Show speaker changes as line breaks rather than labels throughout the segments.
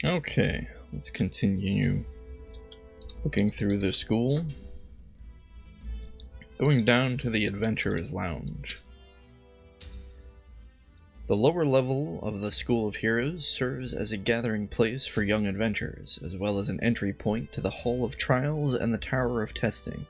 Okay, let's continue looking through the school. Going down to the Adventurers Lounge. The lower level of the School of Heroes serves as a gathering place for young adventurers, as well as an entry point to the Hall of Trials and the Tower of Testing.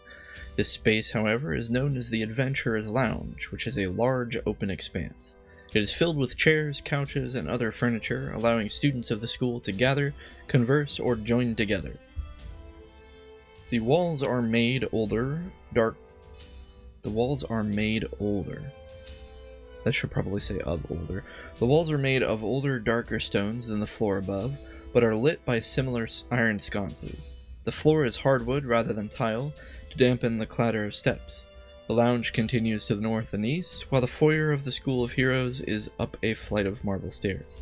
This space, however, is known as the Adventurers Lounge, which is a large open expanse. It is filled with chairs, couches, and other furniture, allowing students of the school to gather, converse, or join together. The walls are made older. That should probably say of older. The walls are made of older, darker stones than the floor above, but are lit by similar iron sconces. The floor is hardwood rather than tile, to dampen the clatter of steps. The lounge continues to the north and east, while the foyer of the School of Heroes is up a flight of marble stairs.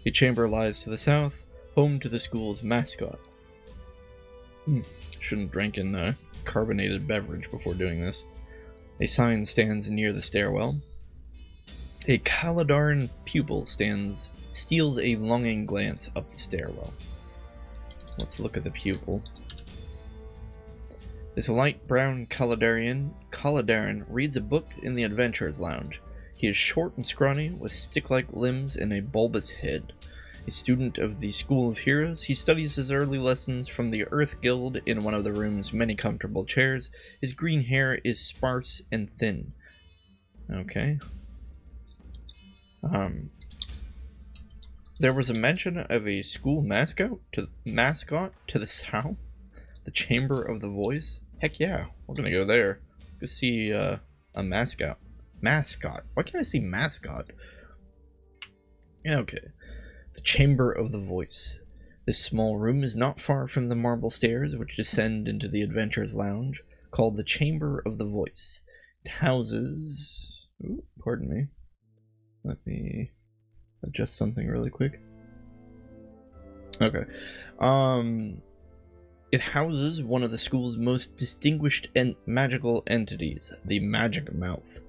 A chamber lies to the south, home to the school's mascot. Shouldn't drink in a carbonated beverage before doing this. A sign stands near the stairwell. A Caladarn pupil steals a longing glance up the stairwell. Let's look at the pupil. This light brown Caladarn reads a book in the Adventurers Lounge. He is short and scrawny, with stick-like limbs and a bulbous head. A student of the School of Heroes, he studies his early lessons from the Earth Guild in one of the room's many comfortable chairs. His green hair is sparse and thin. Okay. There was a mention of a school mascot to the south. The Chamber of the Voice? Heck yeah, we're gonna go there. Go see a mascot. Mascot? Why can't I see mascot? Yeah, okay. The Chamber of the Voice. This small room is not far from the marble stairs which descend into the Adventurers Lounge, called the Chamber of the Voice. It houses... Ooh, pardon me. Let me adjust something really quick. Okay. It houses one of the school's most distinguished and magical entities, the Magic Mouth.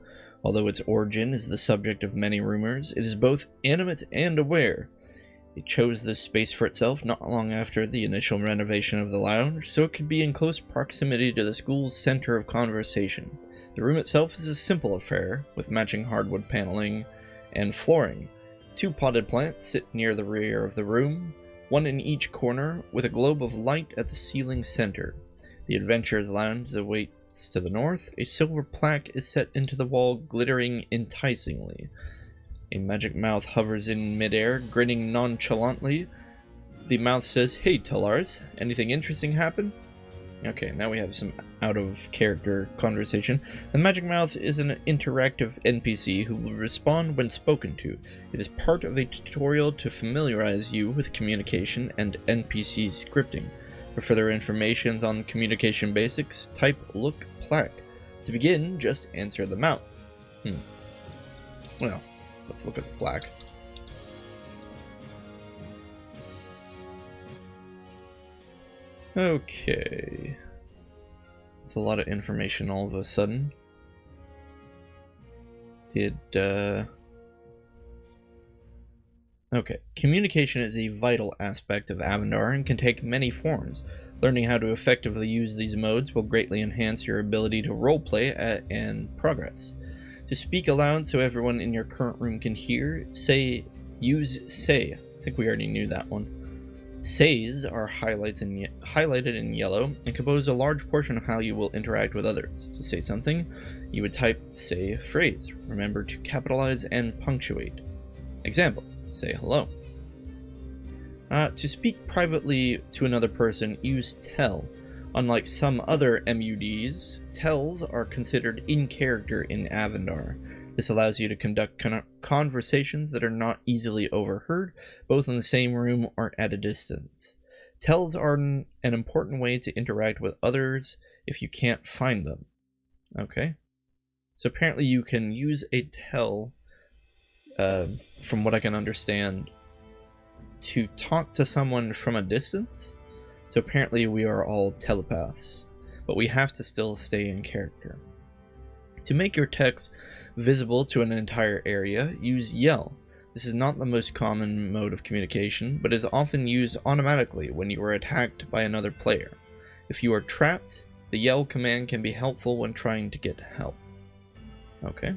Although its origin is the subject of many rumors, it is both animate and aware. It chose this space for itself not long after the initial renovation of the lounge, so it could be in close proximity to the school's center of conversation. The room itself is a simple affair, with matching hardwood paneling and flooring. 2 potted plants sit near the rear of the room, one in each corner, with a globe of light at the ceiling center. The Adventurers Lounge awaits to the north. A silver plaque is set into the wall, glittering enticingly. A magic mouth hovers in midair, grinning nonchalantly. The mouth says, "Hey, Talars, anything interesting happen?" Okay, now we have some out-of-character conversation. The Magic Mouth is an interactive NPC who will respond when spoken to. It is part of a tutorial to familiarize you with communication and NPC scripting. For further information on communication basics, type "look plaque." To begin, just answer the mouth. Well, let's look at the plaque. Okay. It's a lot of information all of a sudden. Okay. Communication is a vital aspect of Avendar and can take many forms. Learning how to effectively use these modes will greatly enhance your ability to roleplay and progress. To speak aloud so everyone in your current room can hear, use say. I think we already knew that one. Says are highlighted in yellow and compose a large portion of how you will interact with others. To say something, you would type say phrase. Remember to capitalize and punctuate. Example, say hello. To speak privately to another person, use tell. Unlike some other MUDs, tells are considered in character in Avendar. This allows you to conduct conversations that are not easily overheard, both in the same room or at a distance. Tells are an important way to interact with others if you can't find them. Okay? So apparently you can use a tell, from what I can understand, to talk to someone from a distance. So apparently we are all telepaths, but we have to still stay in character. To make your text visible to an entire area, use yell. This is not the most common mode of communication, but is often used automatically when you are attacked by another player. If you are trapped, the yell command can be helpful when trying to get help. Okay.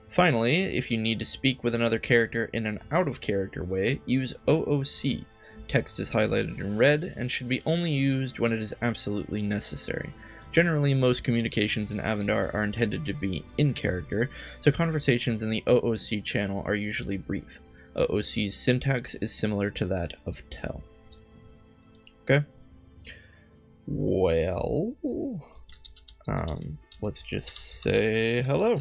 Finally, if you need to speak with another character in an out-of-character way, use OOC. Text is highlighted in red and should be only used when it is absolutely necessary. Generally, most communications in Avendar are intended to be in character, so conversations in the OOC channel are usually brief. OOC's syntax is similar to that of tell. Okay. Well, let's just say hello.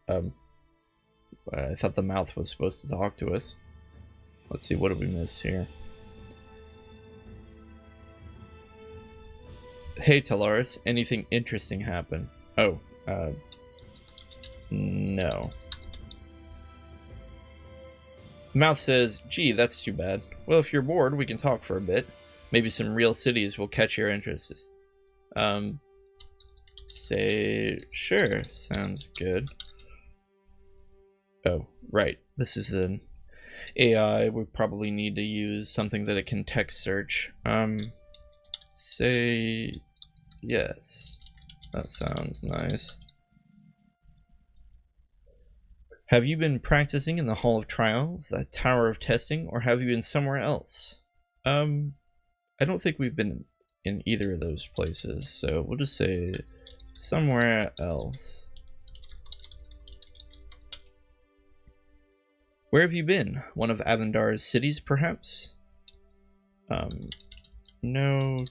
I thought the mouth was supposed to talk to us. Let's see, what did we miss here? Hey, Talaris, anything interesting happen? Oh, no. Mouth says, gee, that's too bad. Well, if you're bored, we can talk for a bit. Maybe some real cities will catch your interest. Say, sure, sounds good. Oh, right. This is an AI. We probably need to use something that it can text search. Say yes. That sounds nice. Have you been practicing in the Hall of Trials, the Tower of Testing, or have you been somewhere else? I don't think we've been in either of those places, so we'll just say somewhere else. Where have you been? One of Avendar's cities, perhaps? No.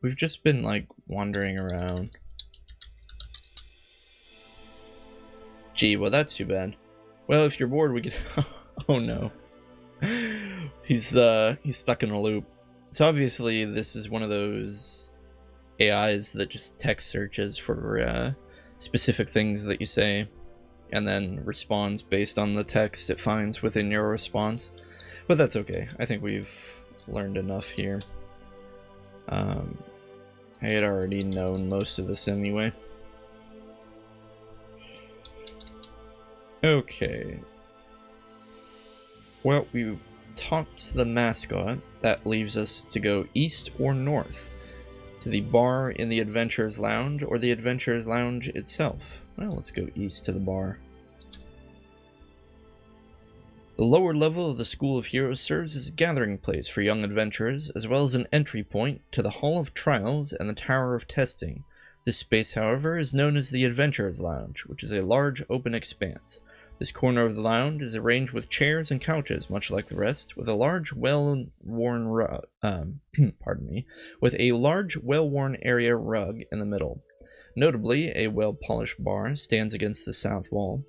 We've just been, like, wandering around. Gee, well, that's too bad. Well, if you're bored, we could... Oh, no. He's stuck in a loop. So, obviously, this is one of those AIs that just text searches for specific things that you say, and then responds based on the text it finds within your response. But that's okay. I think we've learned enough here. I had already known most of this anyway. Okay. Well, we talked to the mascot. That leaves us to go east or north. To the bar in the Adventurers Lounge, or the Adventurers Lounge itself. Well, let's go east to the bar. The lower level of the School of Heroes serves as a gathering place for young adventurers, as well as an entry point to the Hall of Trials and the Tower of Testing. This space, however, is known as the Adventurers Lounge, which is a large open expanse. This corner of the lounge is arranged with chairs and couches, much like the rest, with a large, well-worn rug, with a large, well-worn area rug in the middle. Notably, a well-polished bar stands against the south wall,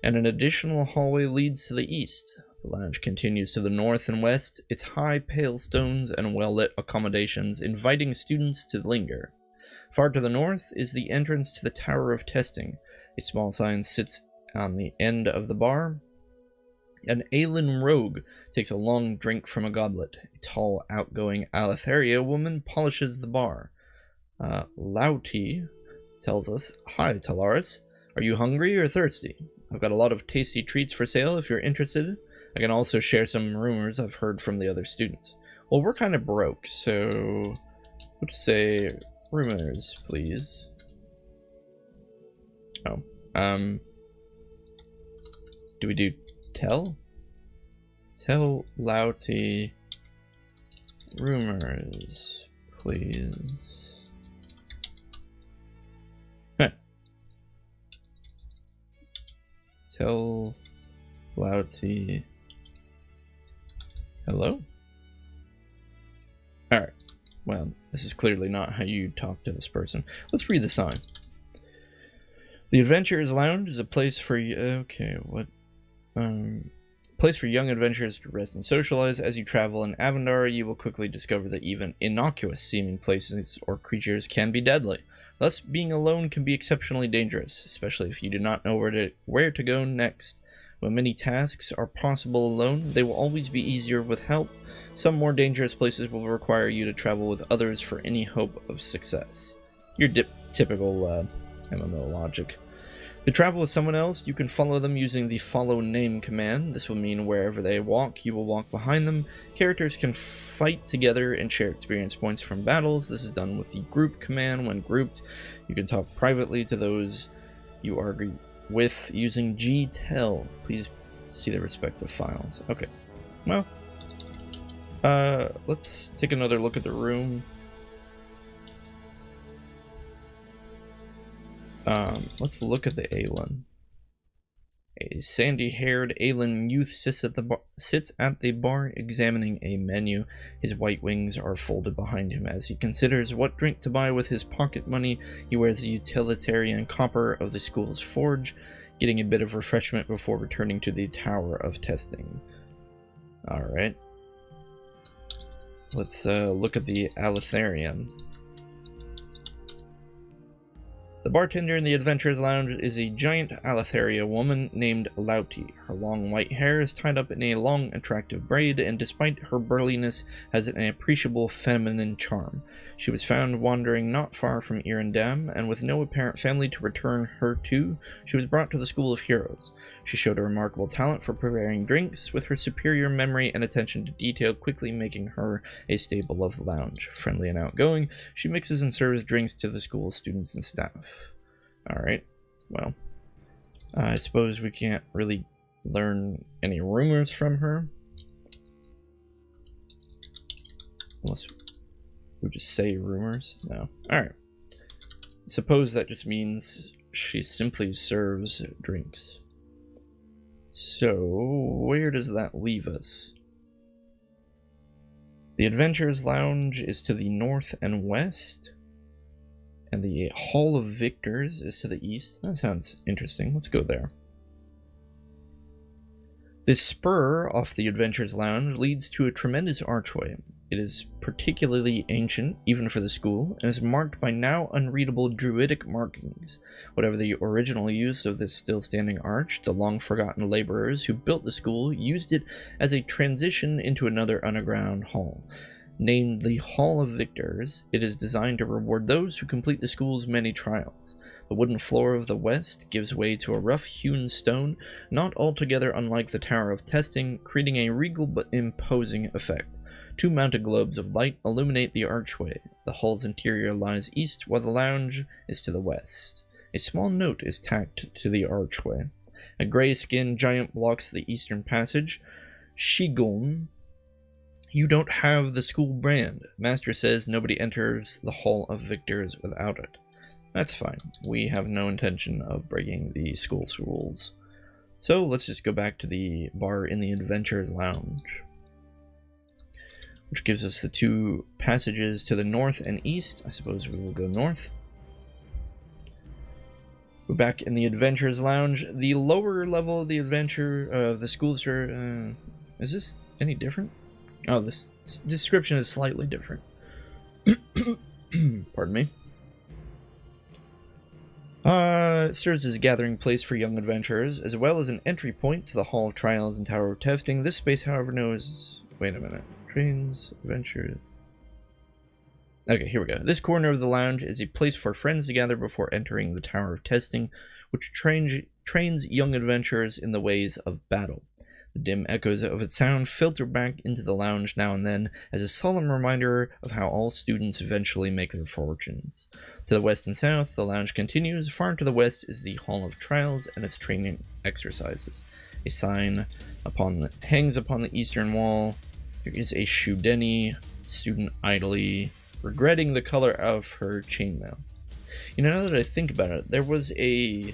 and an additional hallway leads to the east. The lounge continues to the north and west, its high pale stones and well-lit accommodations inviting students to linger. Far to the north is the entrance to the Tower of Testing. A small sign sits on the end of the bar. An Aelin rogue takes a long drink from a goblet. A tall, outgoing Aletheria woman polishes the bar. Lauti tells us, "Hi, Talaris. Are you hungry or thirsty? I've got a lot of tasty treats for sale if you're interested. I can also share some rumors I've heard from the other students." Well, we're kind of broke, so we'll just say rumors, please. Oh, do we do tell? Tell Lauti rumors, please. Huh. Tell Lauti hello? Alright. Well, this is clearly not how you talk to this person. Let's read the sign. The Adventurers Lounge is a place for... Okay, what... place for young adventurers to rest and socialize. As you travel in Avendar, you will quickly discover that even innocuous-seeming places or creatures can be deadly. Thus, being alone can be exceptionally dangerous, especially if you do not know where to go next. When many tasks are possible alone, they will always be easier with help. Some more dangerous places will require you to travel with others for any hope of success. Your typical MMO logic. To travel with someone else, you can follow them using the follow name command. This will mean wherever they walk, you will walk behind them. Characters can fight together and share experience points from battles. This is done with the group command. When grouped, you can talk privately to those you argue with using gtell. Please see the respective files. Okay, well, let's take another look at the room. Let's look at the Aelin. A sandy-haired Aelin youth sits at the bar examining a menu. His white wings are folded behind him as he considers what drink to buy with his pocket money. He wears the utilitarian copper of the school's forge, getting a bit of refreshment before returning to the Tower of Testing. Alright. Let's look at the Aletharian. The bartender in the Adventurers Lounge is a giant Aletharia woman named Lauti. Her long white hair is tied up in a long, attractive braid, and despite her burliness, has an appreciable feminine charm. She was found wandering not far from Irendam, and with no apparent family to return her to, she was brought to the School of Heroes. She showed a remarkable talent for preparing drinks, with her superior memory and attention to detail quickly making her a staple of the lounge. Friendly and outgoing, she mixes and serves drinks to the school's students and staff. Alright, well, I suppose we can't really learn any rumors from her. Unless we just say rumors? No. Alright. Suppose that just means she simply serves drinks. So, where does that leave us? The Adventurers Lounge is to the north and west, and the Hall of Victors is to the east. That sounds interesting. Let's go there. This spur off the Adventurers Lounge leads to a tremendous archway. It is particularly ancient, even for the school, and is marked by now unreadable druidic markings. Whatever the original use of this still-standing arch, the long-forgotten laborers who built the school used it as a transition into another underground hall. Named the Hall of Victors, it is designed to reward those who complete the school's many trials. The wooden floor of the west gives way to a rough-hewn stone, not altogether unlike the Tower of Testing, creating a regal but imposing effect. Two mounted globes of light illuminate the archway. The hall's interior lies east, while the lounge is to the west. A small note is tacked to the archway. A gray-skinned giant blocks the eastern passage. Shigun, you don't have the school brand. Master says nobody enters the Hall of Victors without it. That's fine. We have no intention of breaking the school's rules. So let's just go back to the bar in the Adventurers Lounge, which gives us the two passages to the north and east. I suppose we will go north. We're back in the Adventurers Lounge. The lower level of the the schools are... is this any different? Oh, this description is slightly different. Pardon me. It serves as a gathering place for young adventurers, as well as an entry point to the Hall of Trials and Tower of Testing. This space, however, knows... Wait a minute. Trains, adventure... Okay, here we go. This corner of the lounge is a place for friends to gather before entering the Tower of Testing, which trains young adventurers in the ways of battle. The dim echoes of its sound filter back into the lounge now and then as a solemn reminder of how all students eventually make their fortunes. To the west and south, the lounge continues. Far to the west is the Hall of Trials and its training exercises. A sign hangs upon the eastern wall. There is a Shudeni student idly regretting the color of her chainmail. You know, now that I think about it, there was a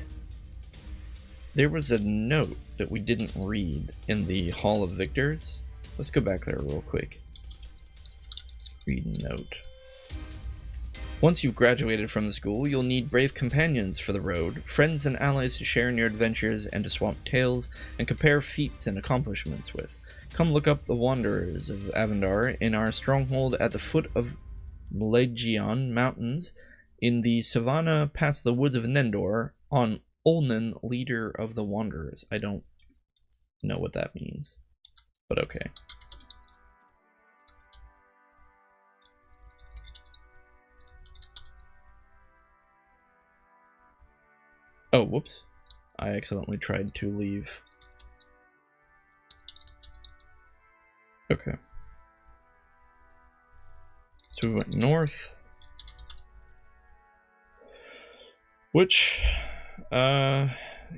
note that we didn't read in the Hall of Victors. Let's go back there real quick. Read note. Once you've graduated from the school, you'll need brave companions for the road, friends and allies to share in your adventures and to swap tales and compare feats and accomplishments with. Come look up the Wanderers of Avendar in our stronghold at the foot of Mlegion Mountains in the savannah past the woods of Nendor on Olnan, leader of the Wanderers. I don't know what that means, but okay. Oh, whoops. I accidentally tried to leave. Okay. So we went north. Which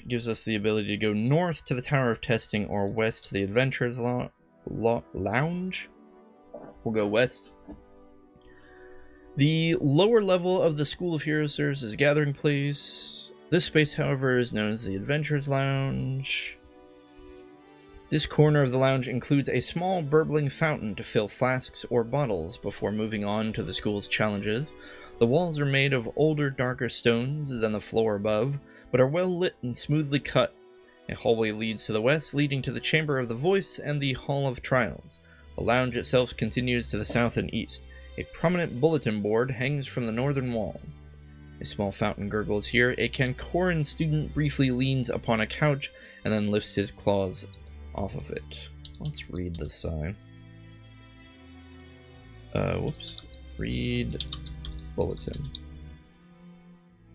gives us the ability to go north to the Tower of Testing or west to the Adventurers Lounge. We'll go west. The lower level of the School of Heroes serves as a gathering place. This space, however, is known as the Adventurers Lounge. This corner of the lounge includes a small burbling fountain to fill flasks or bottles before moving on to the school's challenges. The walls are made of older, darker stones than the floor above, but are well lit and smoothly cut. A hallway leads to the west, leading to the Chamber of the Voice and the Hall of Trials. The lounge itself continues to the south and east. A prominent bulletin board hangs from the northern wall. A small fountain gurgles here. A Kankoran student briefly leans upon a couch and then lifts his claws off of it. Let's read this sign. Whoops. Read bulletin.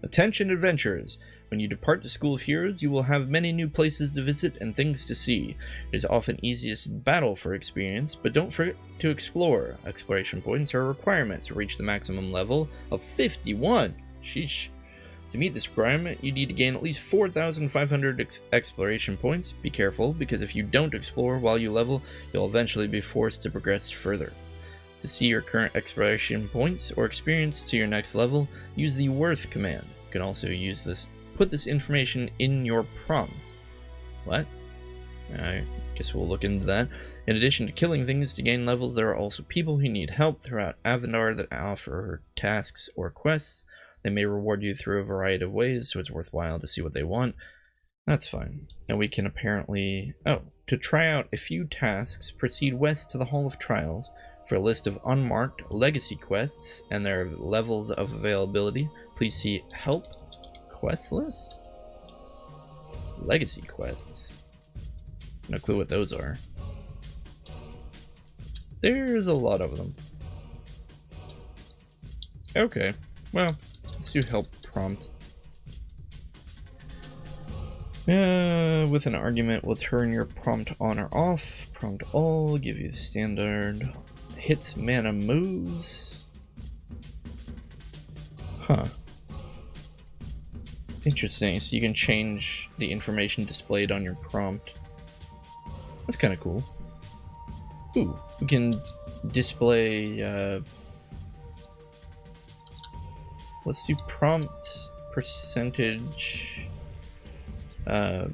Attention adventurers! When you depart the School of Heroes, you will have many new places to visit and things to see. It is often easiest battle for experience, but don't forget to explore. Exploration points are a requirement to reach the maximum level of 51. Sheesh. To meet this requirement, you need to gain at least 4,500 exploration points. Be careful, because if you don't explore while you level, you'll eventually be forced to progress further. To see your current exploration points or experience to your next level, use the worth command. You can also use this. Put this information in your prompt. What? I guess we'll look into that. In addition to killing things to gain levels, there are also people who need help throughout Avendar that offer tasks or quests. They may reward you through a variety of ways, so it's worthwhile to see what they want. That's fine. And we can apparently... Oh, to try out a few tasks, proceed west to the Hall of Trials. For a list of unmarked legacy quests and their levels of availability, please see Help Quest List? Legacy quests. No clue what those are. There's a lot of them. Okay, well, let's do help prompt. With an argument, we'll turn your prompt on or off. Prompt all, give you the standard hits mana moves. Huh. Interesting, so you can change the information displayed on your prompt. That's kind of cool. Ooh, we can display, let's do prompt percentage, R.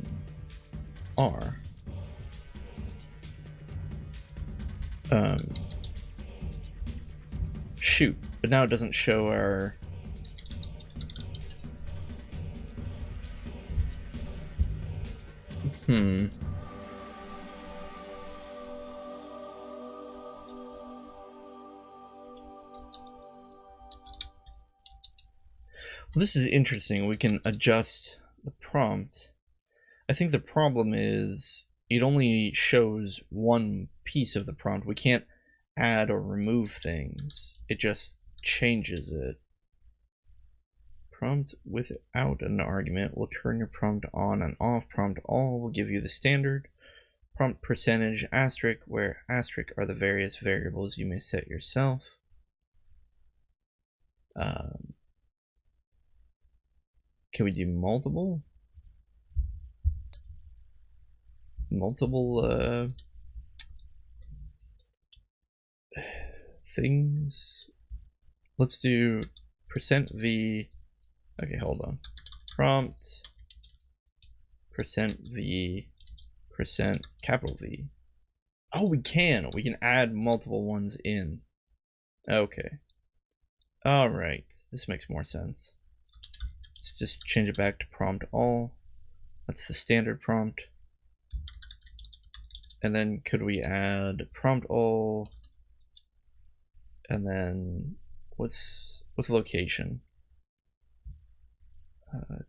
Shoot, but now it doesn't show our... Well, this is interesting. We can adjust the prompt. I think the problem is it only shows one piece of the prompt. We can't add or remove things. It just changes it. Prompt without an argument will turn your prompt on and off. Prompt all will give you the standard. Prompt percentage asterisk, where asterisk are the various variables you may set yourself. Can we do multiple? Multiple things. Let's do %v. Okay, hold on. Prompt %v capital V. Oh, we can add multiple ones in. Okay. All right, this makes more sense. Let's just change it back to prompt all. That's the standard prompt. And then could we add prompt all, and then what's location?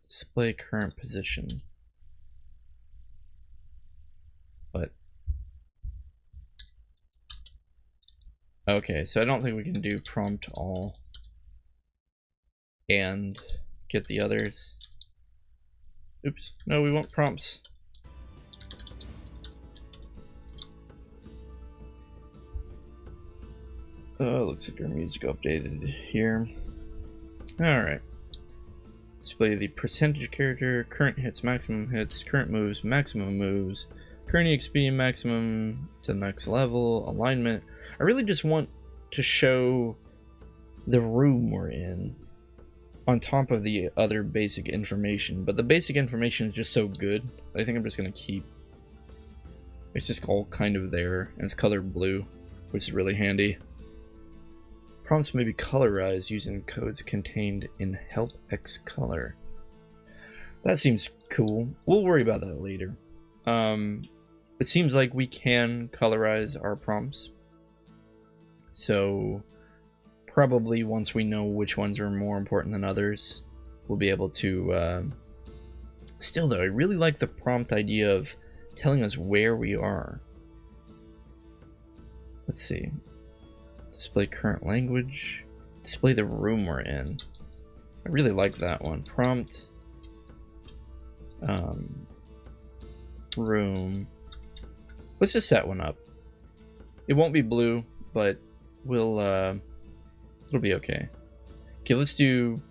Display current position. But okay, so I don't think we can do prompt all and get the others. Oops. No, we want prompts. Looks like our music updated here. Alright. Display the percentage character, current hits, maximum hits, current moves, maximum moves, current EXP, maximum to next level, alignment. I really just want to show the room we're in on top of the other basic information, but the basic information is just so good, I think I'm just going to keep. It's just all kind of there, and it's colored blue, which is really handy. Prompts may be colorized using codes contained in help X color. That seems cool. We'll worry about that later. It seems like we can colorize our prompts. So probably once we know which ones are more important than others, we'll be able to... Still though, I really like the prompt idea of telling us where we are. Let's see. Display current language. Display the room we're in. I really like that one. Prompt. Room. Let's just set one up. It won't be blue, but we'll it'll be okay. Okay, let's do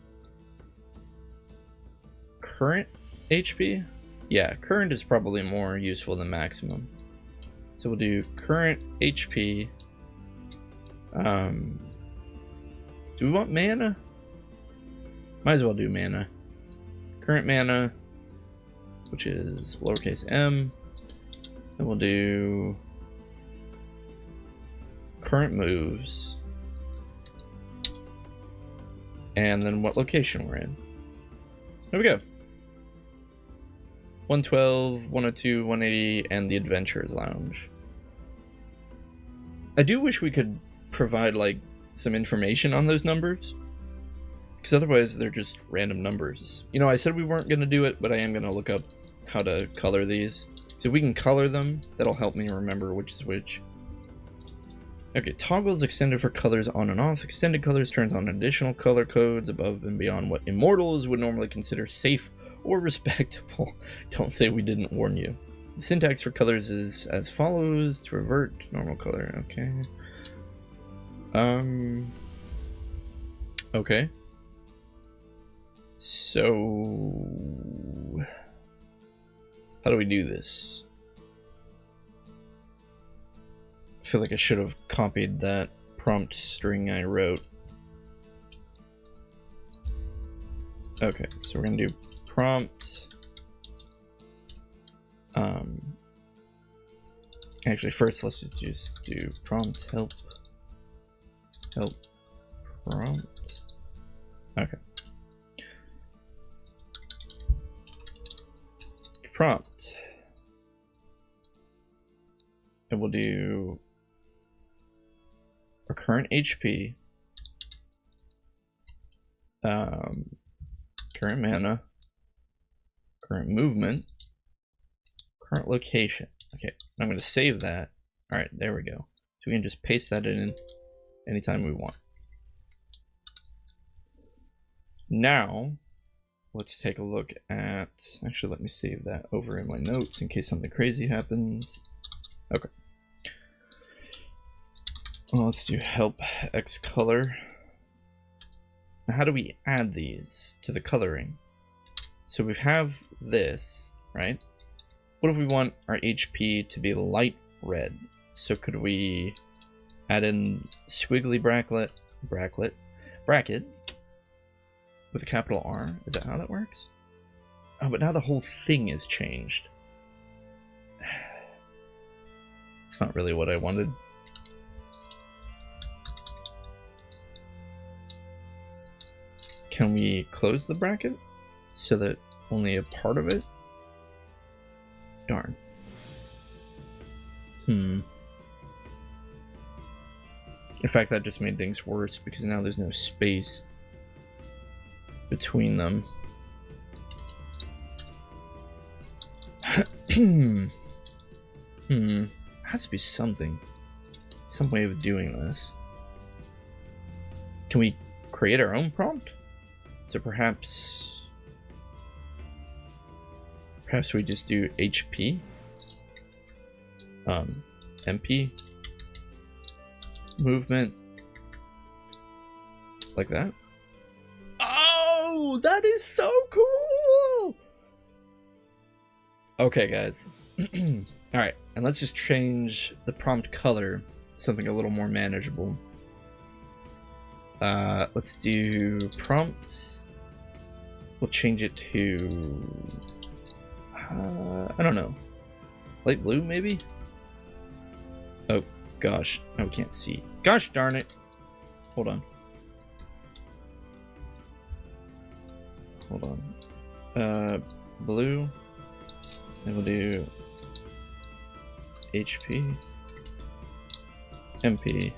current HP. Yeah, current is probably more useful than maximum. So we'll do current HP. Do we want mana? Might as well do mana. Current mana, which is lowercase m. Then we'll do current moves. And then what location we're in. There we go. 112, 102, 180, and the Adventurers Lounge. I do wish we could provide like some information on those numbers, because otherwise they're just random numbers. You know, I said we weren't going to do it, but I am going to look up how to color these. So if we can color them, that'll help me remember which is which. Okay, toggles extended for colors on and off. Extended colors turns on additional color codes above and beyond what immortals would normally consider safe or respectable. Don't say we didn't warn you. The syntax for colors is as follows: to revert to normal color. Okay. Okay. So how do we do this? I feel like I should have copied that prompt string I wrote. Okay, so we're gonna do prompt. Actually, first let's just do prompt help prompt. Okay. Prompt. And we'll do our current HP, current mana, current movement, current location. Okay, I'm going to save that. All right, there we go. So we can just paste that in anytime we want. Now, let's take a look at, actually let me save that over in my notes in case something crazy happens. Okay. Well, let's do help X color. Now, how do we add these to the coloring? So we have this, right? What if we want our HP to be light red? So could we add in squiggly bracket with a capital R? Is that how that works? Oh, but now the whole thing is changed. It's not really what I wanted. Can we close the bracket so that only a part of it? Darn. In fact, that just made things worse because now there's no space between them. Has to be something. Some way of doing this. Can we create our own prompt? So perhaps Perhaps we just do HP, MP, movement, like that. Oh, that is so cool! Okay, guys. Alright, and let's just change the prompt color, something a little more manageable. Let's do prompt. We'll change it to... I don't know. Light blue, maybe? Oh, gosh. Oh, we can't see. Gosh darn it! Hold on. Hold on. Blue. And we'll do HP, MP,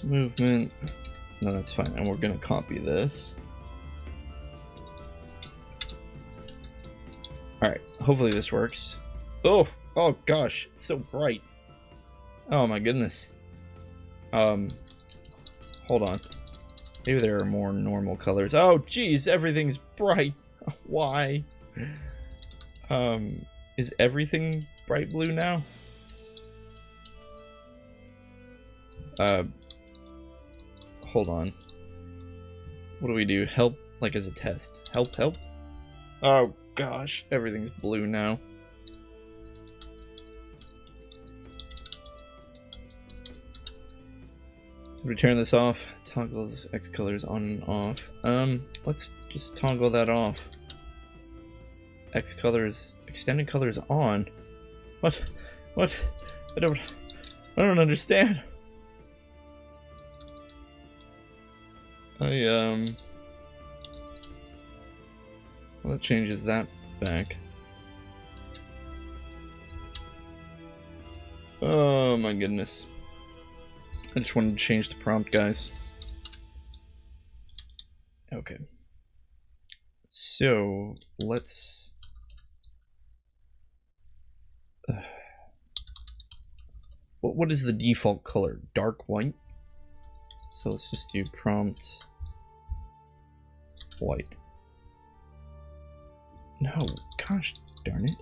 movement. No, that's fine. And we're gonna copy this. Alright, hopefully this works. Oh gosh, it's so bright. Oh my goodness. Hold on. Maybe there are more normal colors. Oh geez, everything's bright. Why? Is everything bright blue now? Hold on. What do we do? Help, like as a test. Help. Oh gosh, everything's blue now. Did we turn this off? Toggles X colors on and off. Let's just toggle that off. X colors, extended colors on. What? I don't understand. Well, it changes that back. Oh my goodness. I just wanted to change the prompt, guys. Okay. So, let's... What is the default color? Dark white? So let's just do prompt white. No, gosh darn it.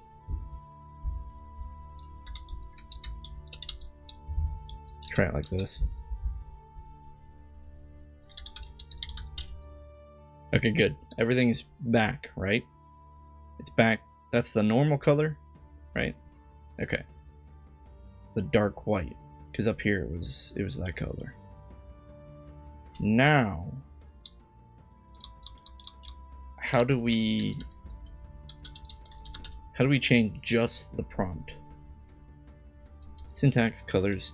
Try it like this. Okay, good. Everything's back, right? It's back. That's the normal color, right? Okay. The dark white, because up here it was that color. Now, how do we change just the prompt? Syntax, colors,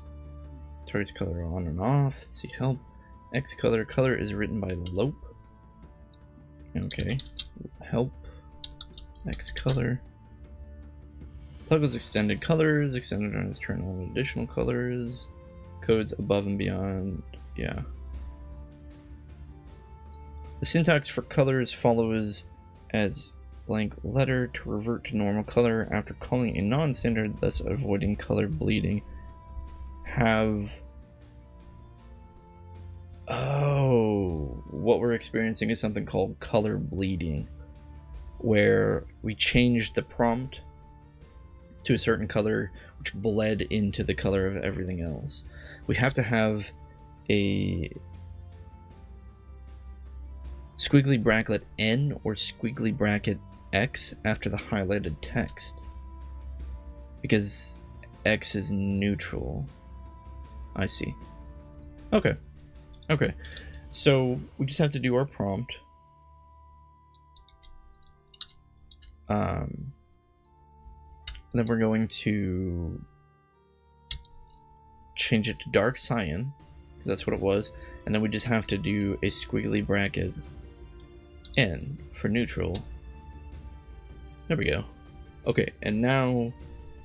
targets color on and off. See help. X color is written by Lope. Okay. Help. X color. Toggles extended colors. Extended on is turn on additional colors. Codes above and beyond. Yeah. The syntax for colors follows as blank letter to revert to normal color after calling a non-standard, thus avoiding color bleeding. Oh, what we're experiencing is something called color bleeding, where we changed the prompt to a certain color which bled into the color of everything else. We have to have a squiggly bracket N or squiggly bracket X after the highlighted text, because X is neutral. I see. Okay. So we just have to do our prompt. And then we're going to change it to dark cyan, because that's what it was. And then we just have to do a squiggly bracket N for neutral. There we go. Okay, and now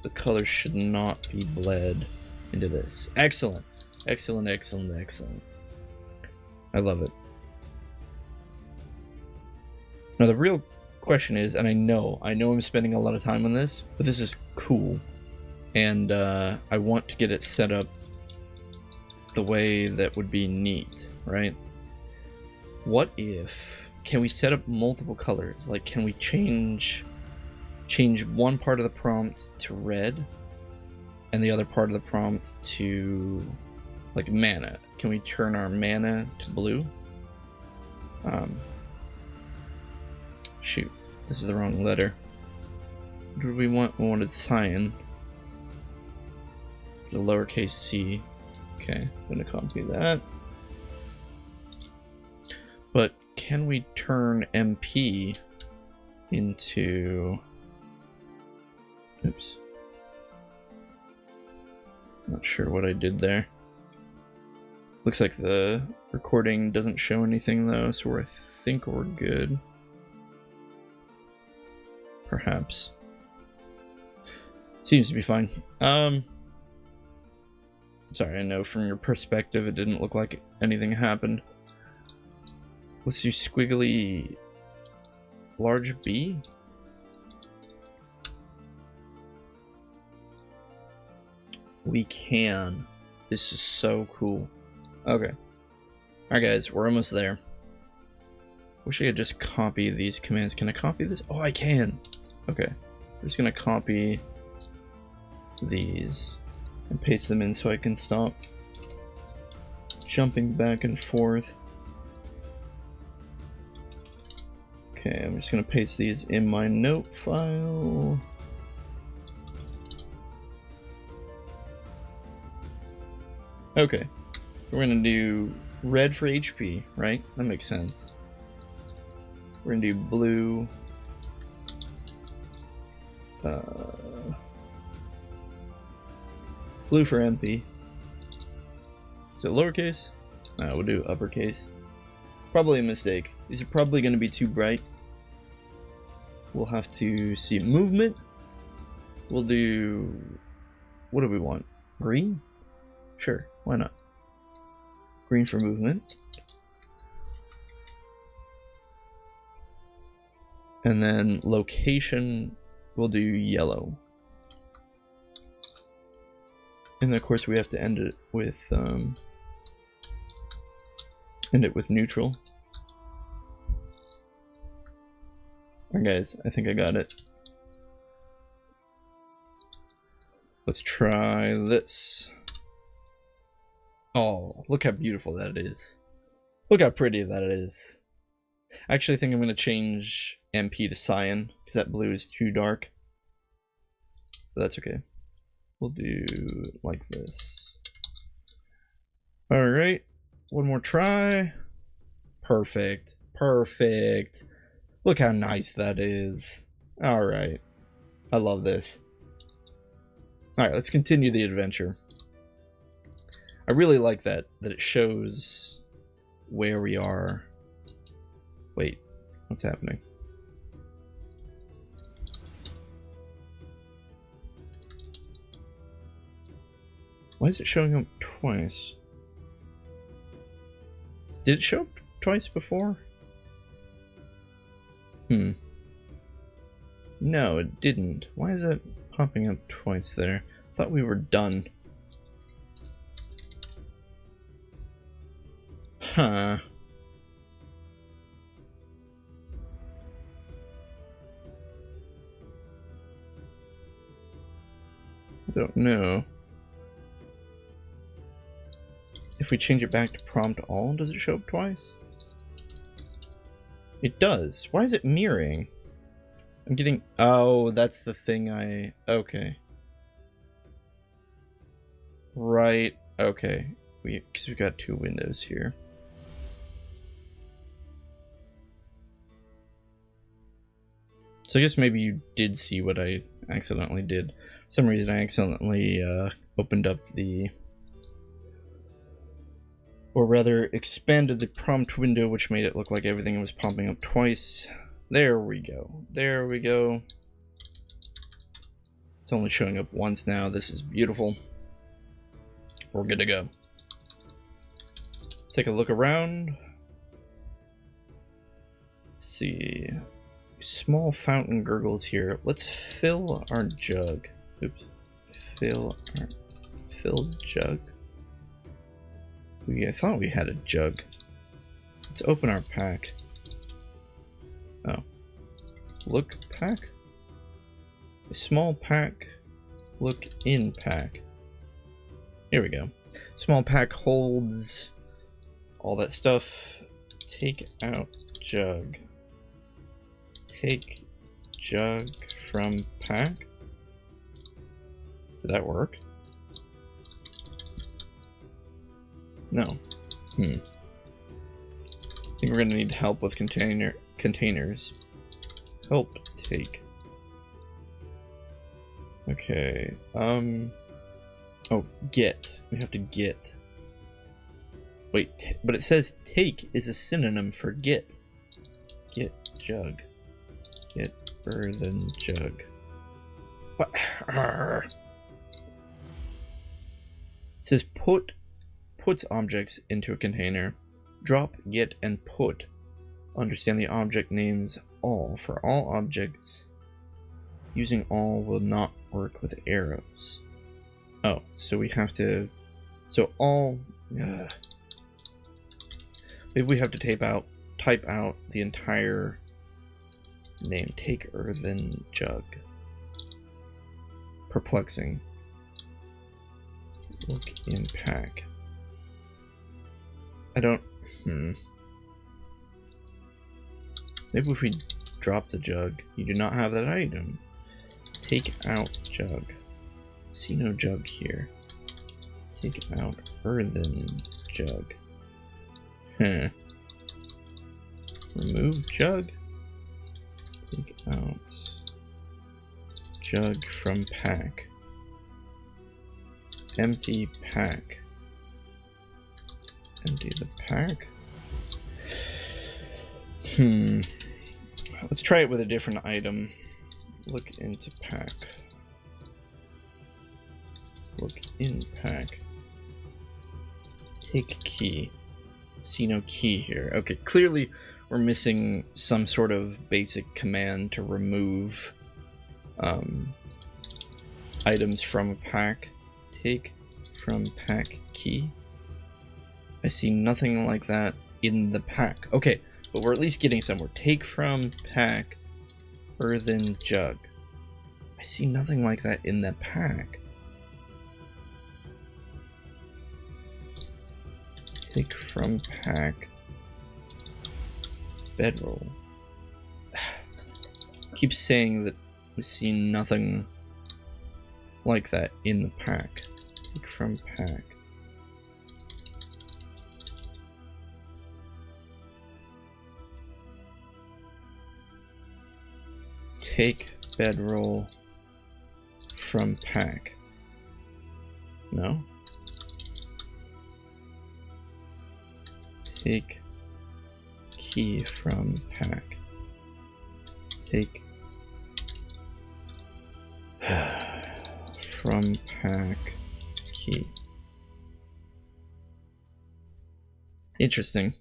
the color should not be bled into this. Excellent. I love it. Now the real question is, and I know I'm spending a lot of time on this, but this is cool, and I want to get it set up the way that would be neat, right? What if, can we set up multiple colors? Like, can we change one part of the prompt to red and the other part of the prompt to like mana? Can we turn our mana to blue? Shoot, this is the wrong letter. What do we want? We wanted cyan. The lowercase c. Okay, I'm gonna copy that. But can we turn MP into... Oops. Not sure what I did there. Looks like the recording doesn't show anything though, so I think we're good. Perhaps. Seems to be fine. Sorry, I know from your perspective it didn't look like anything happened. Let's do squiggly large B. We can. This is so cool. Okay. Alright guys, we're almost there. Wish I could just copy these commands. Can I copy this? Oh, I can! Okay. I'm just gonna copy these and paste them in so I can stop jumping back and forth. Okay, I'm just gonna paste these in my note file. Okay, we're gonna do red for HP, right? That makes sense. We're gonna do blue. Blue for MP. Is it lowercase? No, we'll do uppercase. Probably a mistake. These are probably gonna be too bright. We'll have to see movement. We'll do... What do we want? Green? Sure, why not? Green for movement. And then location, we'll do yellow. And of course we have to end it with neutral. Alright guys, I think I got it. Let's try this. Oh, look how beautiful that is. Look how pretty that is. I actually think I'm going to change MP to cyan, because that blue is too dark. But that's okay. We'll do it like this. Alright, one more try. Perfect. Perfect. Look how nice that is. Alright. I love this. Alright, let's continue the adventure. I really like that it shows where we are. Wait, what's happening? Why is it showing up twice? Did it show up twice before? No, it didn't. Why is it popping up twice there? I thought we were done. Huh. I don't know. If we change it back to prompt all, does it show up twice? It does. Why is it mirroring? I'm getting... Oh, that's the thing I... Okay. Right. Okay. Because we've got two windows here. So I guess maybe you did see what I accidentally did. For some reason I accidentally opened up the... Or rather, expanded the prompt window, which made it look like everything was popping up twice. There we go. There we go. It's only showing up once now. This is beautiful. We're good to go. Take a look around. Let's see. Small fountain gurgles here. Let's fill our jug. Oops. Fill jug. I thought we had a jug. Let's open our pack. look pack? A small pack, look in pack. Here we go. Small pack holds all that stuff. Take out jug. Take jug from pack. Did that work? No. I think we're gonna need help with containers. Help take. Okay. Oh, get. We have to get. Wait, but it says take is a synonym for get. Get jug. Get earthen jug. What? It says puts objects into a container. Drop, get, and put. Understand the object names all. For all objects, using all will not work with arrows. Oh, so we have to... So all... maybe we have to type out the entire name. Take earthen jug. Perplexing. Look in pack. I don't... Maybe if we drop the jug. You do not have that item. Take out jug. See no jug here. Take out earthen jug. Remove jug. Take out jug from pack. Empty pack. Empty the pack. Let's try it with a different item. Look into pack. Look in pack. Take key. See no key here. Okay, clearly we're missing some sort of basic command to remove items from a pack. Take from pack key. I see nothing like that in the pack. Okay, but we're at least getting somewhere. Take from pack earthen jug. I see nothing like that in the pack. Take from pack bedroll. Keep saying that we see nothing like that in the pack. Take from pack. Take bedroll from pack. No? Take key from pack. Take from pack key. Interesting.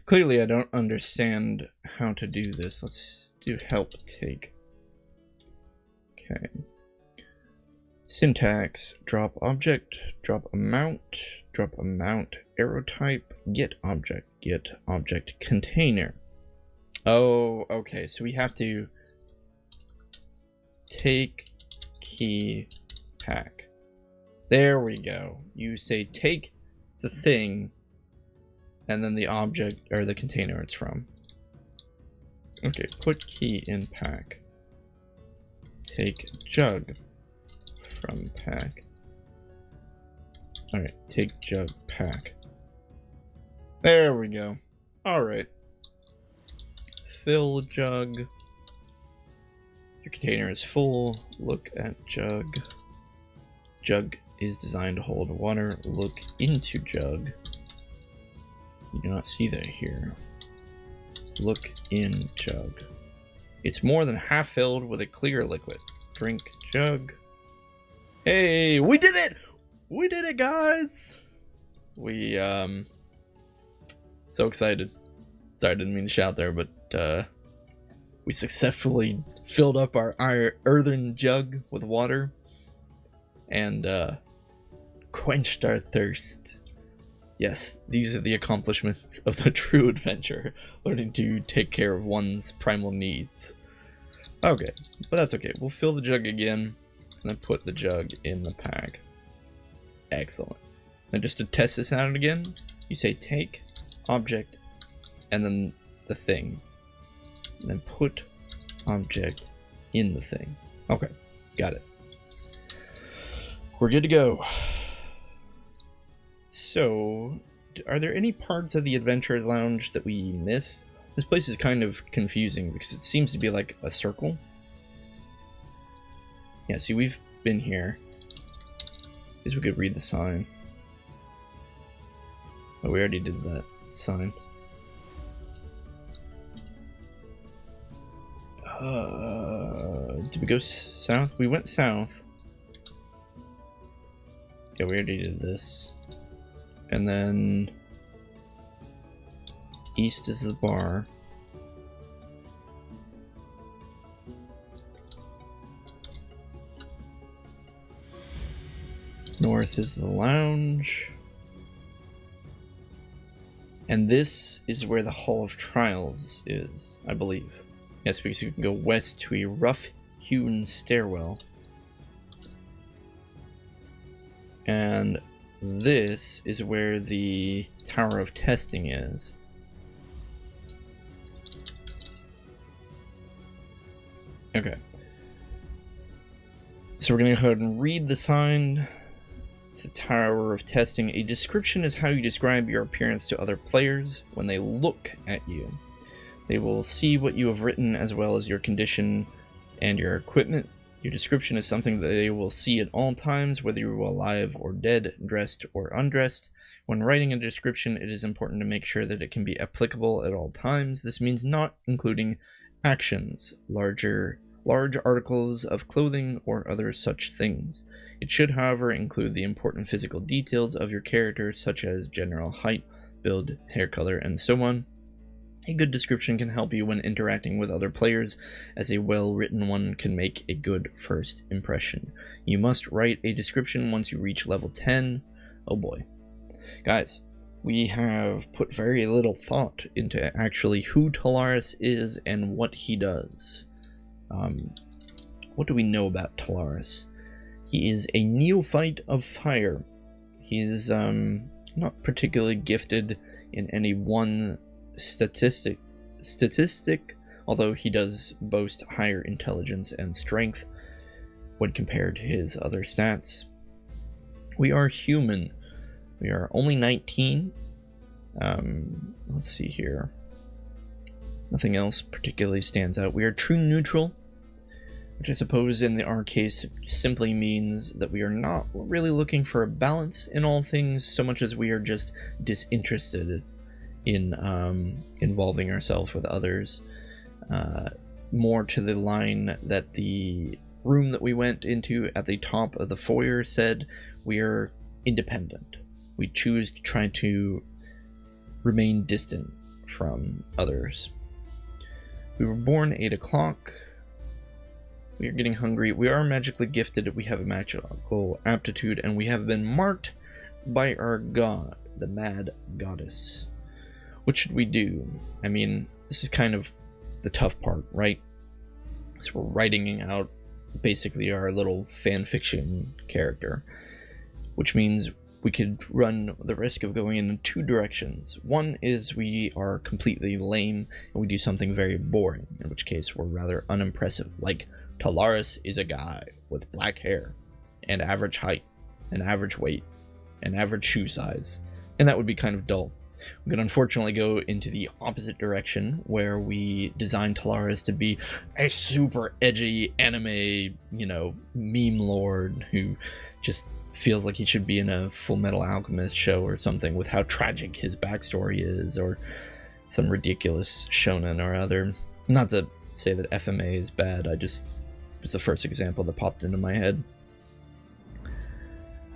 Clearly I don't understand how to do this. Let's do help take. Okay. Syntax, drop object, drop amount, arrow type, get object, container. Oh, okay, so we have to take key pack. There we go. You say take the thing and then the object or the container it's from. Okay, put key in pack. Take jug from pack. Alright, take jug pack. There we go. Alright. Fill jug. Your container is full. Look at jug. Jug is designed to hold water. Look into jug. You do not see that here. Look in jug. It's more than half filled with a clear liquid. Drink jug. Hey, we did it! We did it, guys! We, so excited. Sorry, I didn't mean to shout there, but, we successfully filled up our earthen jug with water and, quenched our thirst. Yes, these are the accomplishments of the true adventure, learning to take care of one's primal needs. Okay, but that's okay. We'll fill the jug again, and then put the jug in the pack. Excellent. Now just to test this out again, you say take, object, and then the thing. And then put object in the thing. Okay, got it. We're good to go. So, are there any parts of the Adventurers Lounge that we missed? This place is kind of confusing because it seems to be like a circle. Yeah, see, we've been here. I guess we could read the sign. Oh, we already did that sign. Did we go south? We went south. Yeah, we already did this. And then east is the bar. North is the lounge. And this is where the Hall of Trials is, I believe. Yes, because you can go west to a rough-hewn stairwell. And this is where the Tower of Testing is. Okay. So we're going to go ahead and read the sign. The Tower of Testing. A description is how you describe your appearance to other players when they look at you. They will see what you have written as well as your condition and your equipment. Your description is something that they will see at all times, whether you are alive or dead, dressed or undressed. When writing a description, it is important to make sure that it can be applicable at all times. This means not including actions, large articles of clothing, or other such things. It should, however, include the important physical details of your character, such as general height, build, hair color, and so on. A good description can help you when interacting with other players, as a well-written one can make a good first impression. You must write a description once you reach level 10. Oh boy. Guys, we have put very little thought into actually who Talaris is and what he does. What do we know about Talaris? He is a neophyte of fire. He is not particularly gifted in any one statistic, although he does boast higher intelligence and strength when compared to his other stats. We are human. We are only 19. Let's see here. Nothing else particularly stands out. We are true neutral, which I suppose in our case simply means that we are not really looking for a balance in all things so much as we are just disinterested in involving ourselves with others. More to the line that the room that we went into at the top of the foyer said, we are independent. We choose to try to remain distant from others. We were born 8 o'clock. We are getting hungry. We are magically gifted. We have a magical aptitude, and we have been marked by our god, the Mad Goddess. What should we do? I mean, this is kind of the tough part, right? So we're writing out basically our little fan fiction character, which means we could run the risk of going in 2 directions. One is we are completely lame and we do something very boring, in which case we're rather unimpressive, like Talaris is a guy with black hair and average height and average weight and average shoe size, and that would be kind of dull. We could unfortunately go into the opposite direction, where we design Talaris to be a super edgy anime, meme lord who just feels like he should be in a Full Metal Alchemist show or something, with how tragic his backstory is, or some ridiculous shonen or other. Not to say that FMA is bad, it was the first example that popped into my head.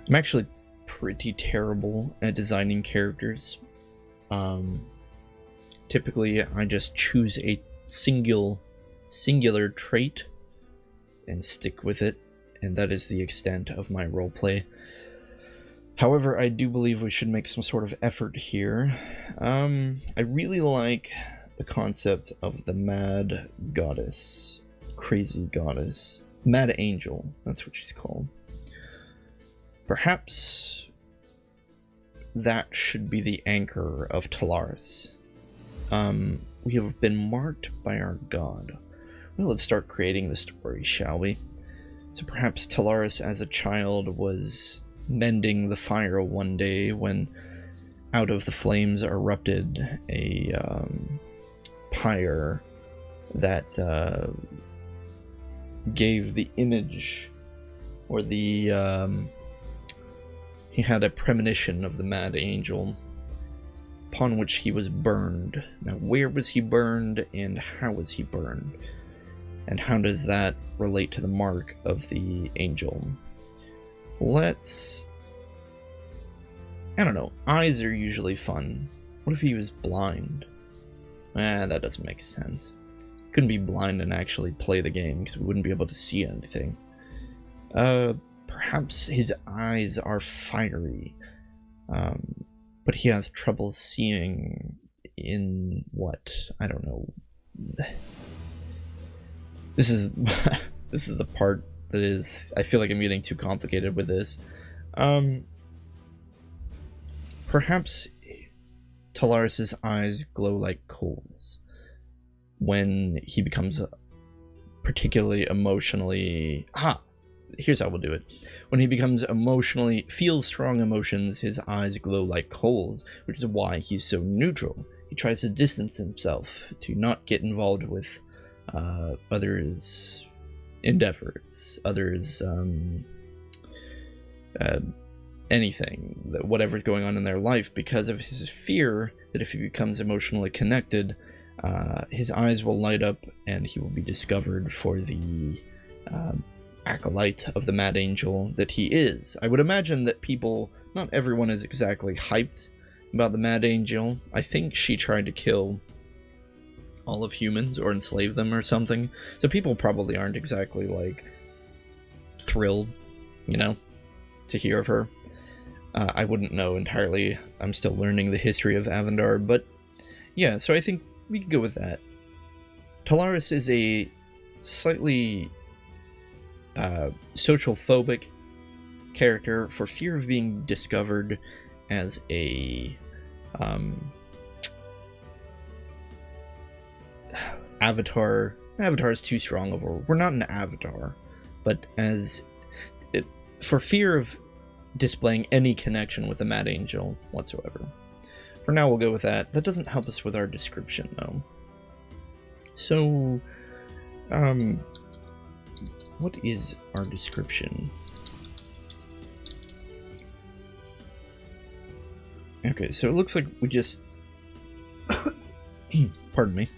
I'm actually pretty terrible at designing characters. Typically I just choose a singular trait and stick with it, and that is the extent of my roleplay. However, I do believe we should make some sort of effort here. I really like the concept of the Mad Goddess. crazy goddess. Mad Angel, that's what she's called. Perhaps that should be the anchor of Talaris. We have been marked by our god. Well, let's start creating the story, shall we? So perhaps Talaris as a child was mending the fire one day when out of the flames erupted a pyre that gave the image, or the he had a premonition of the Mad Angel, upon which he was burned. Now, where was he burned, and how was he burned? And how does that relate to the mark of the angel? Let's... I don't know. Eyes are usually fun. What if he was blind? That doesn't make sense. He couldn't be blind and actually play the game, because we wouldn't be able to see anything. Perhaps his eyes are fiery, but he has trouble seeing in what? I don't know. This is this is the part that is... I feel like I'm getting too complicated with this. Perhaps Talaris' eyes glow like coals when he becomes particularly emotionally... Here's how we'll do it. When he becomes feels strong emotions, his eyes glow like coals, which is why he's so neutral. He tries to distance himself, to not get involved with others' endeavors, others' anything, whatever's going on in their life, because of his fear that if he becomes emotionally connected, his eyes will light up and he will be discovered for the acolyte of the Mad Angel that he is. I would imagine that not everyone is exactly hyped about the Mad Angel. I think she tried to kill all of humans or enslave them or something, so people probably aren't exactly like thrilled, to hear of her. I wouldn't know entirely. I'm still learning the history of Avendar, but yeah, so I think we could go with that. Talaris is a slightly social phobic character for fear of being discovered as a avatar. Avatar is too strong of a word. We're not an avatar, but for fear of displaying any connection with the Mad Angel whatsoever. For now, we'll go with that. That doesn't help us with our description, though. So, what is our description? Okay, so it looks like we just... Pardon me.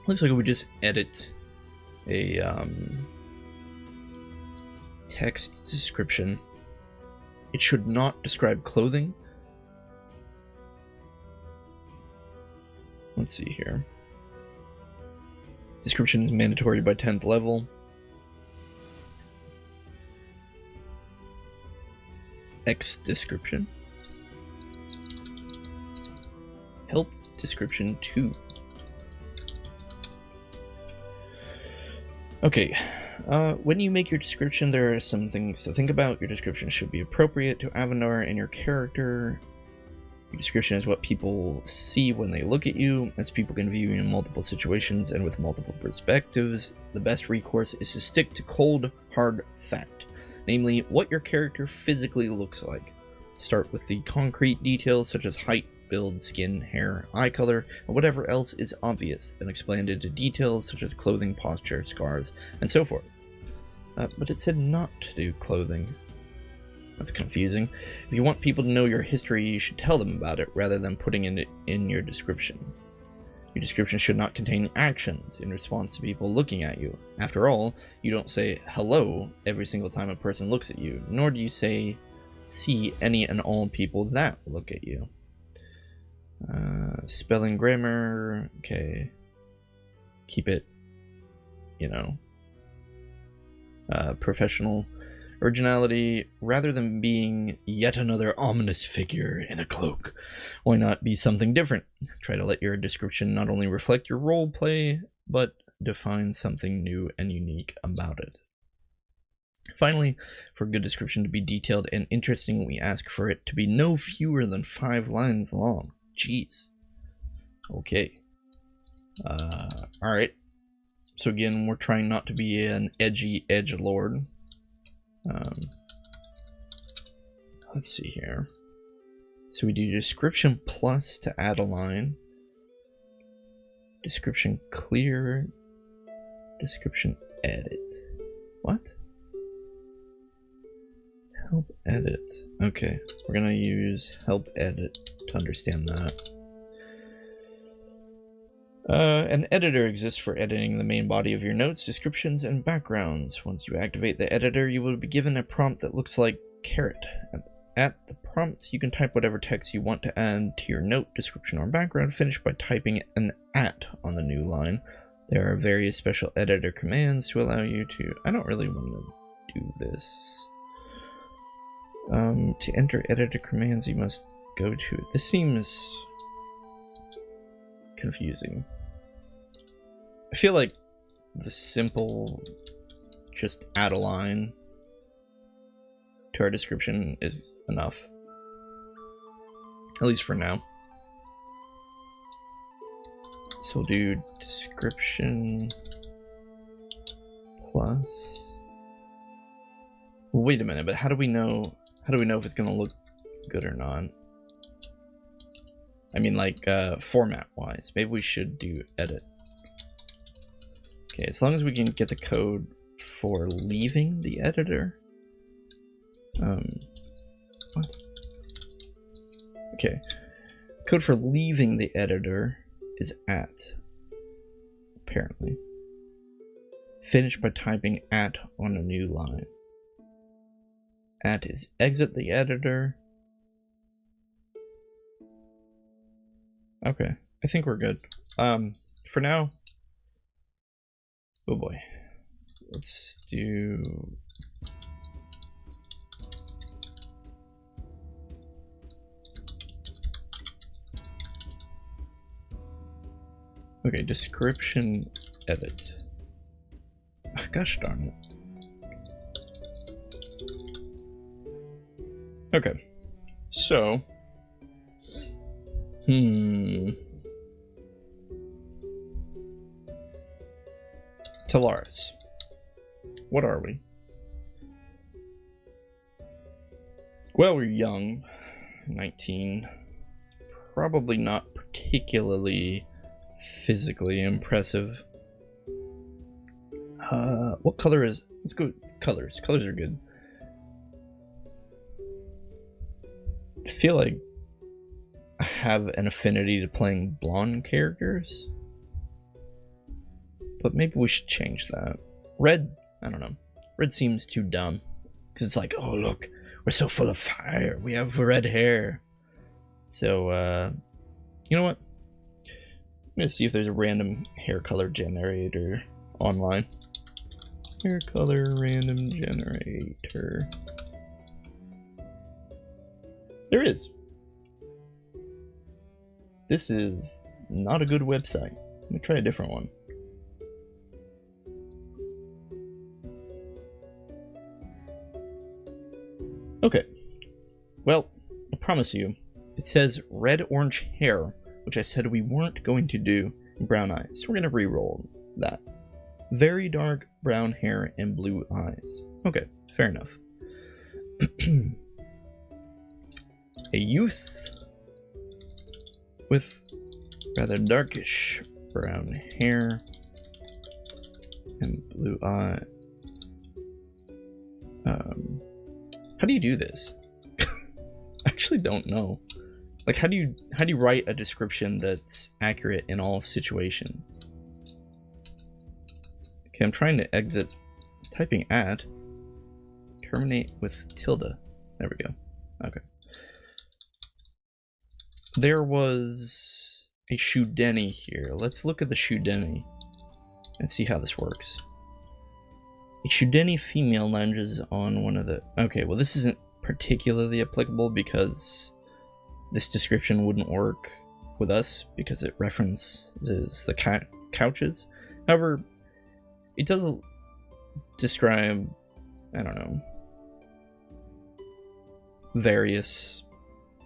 Looks like we just edit a text description. It should not describe clothing. Let's see here. Description is mandatory by 10th level. X description. Help description 2. Okay, when you make your description, there are some things to think about. Your description should be appropriate to Avendar and your character. Your description is what people see when they look at you, as people can view you in multiple situations and with multiple perspectives. The best recourse is to stick to cold, hard fact, namely what your character physically looks like. Start with the concrete details such as height, build, skin, hair, eye color, and whatever else is obvious, then expand into details such as clothing, posture, scars, and so forth. But it said not to do clothing. That's confusing. If you want people to know your history, you should tell them about it rather than putting it in your description. Your description should not contain actions in response to people looking at you. After all, you don't say hello every single time a person looks at you, nor do you see any and all people that look at you. Spelling, grammar, okay. Keep it, professional. Originality, rather than being yet another ominous figure in a cloak, why not be something different? Try to let your description not only reflect your role play, but defines something new and unique about it. Finally, for a good description to be detailed and interesting, we ask for it to be no fewer than 5 lines long. Jeez. Okay. Alright. So again, we're trying not to be an edgy edgelord. Let's see here. So we do description plus to add a line. Description clear. Description edit. What? Help edit. Okay, we're gonna use help edit to understand that. An editor exists for editing the main body of your notes, descriptions, and backgrounds. Once you activate the editor, you will be given a prompt that looks like caret. At the prompt, you can type whatever text you want to add to your note, description, or background. Finish by typing an @ on the new line. There are various special editor commands to allow you to... I don't really want to do this. To enter editor commands, you must go to... This seems confusing. I feel like the simple just add a line to our description is enough. At least for now. So we'll do description plus... Well, wait a minute, but how do we know if it's gonna look good or not? I mean, like, format wise. Maybe we should do edit. Okay, as long as we can get the code for leaving the editor. What? Okay. Code for leaving the editor is @ apparently. Finish by typing @ on a new line. @ is exit the editor. Okay, I think we're good. For now, oh boy, let's do... Okay, description edit. Gosh darn it. Okay, so... Talaris. What are we? Well, we're young. 19. Probably not particularly physically impressive. What color is... Let's go with colors. Colors are good. I feel like I have an affinity to playing blonde characters. But maybe we should change that. Red, I don't know. Red seems too dumb. Because it's like, oh look, we're so full of fire. We have red hair. So, you know what? I'm going to see if there's a random hair color generator online. Hair color random generator. There is. This is not a good website. Let me try a different one. Okay. Well, I promise you, it says red-orange hair, which I said we weren't going to do, and brown eyes. So we're going to re-roll that. Very dark brown hair and blue eyes. Okay, fair enough. A youth with rather darkish brown hair and blue eye. How do you do this? I actually don't know. Like, how do you write a description that's accurate in all situations? Okay, I'm trying to exit. Typing @ terminate with tilde. There we go. Okay. There was a Shudeni here. Let's look at the Shudeni and see how this works. A Shudeni female lounges on one of the... Okay, well this isn't particularly applicable because this description wouldn't work with us because it references the couches. However, it does describe, I don't know, various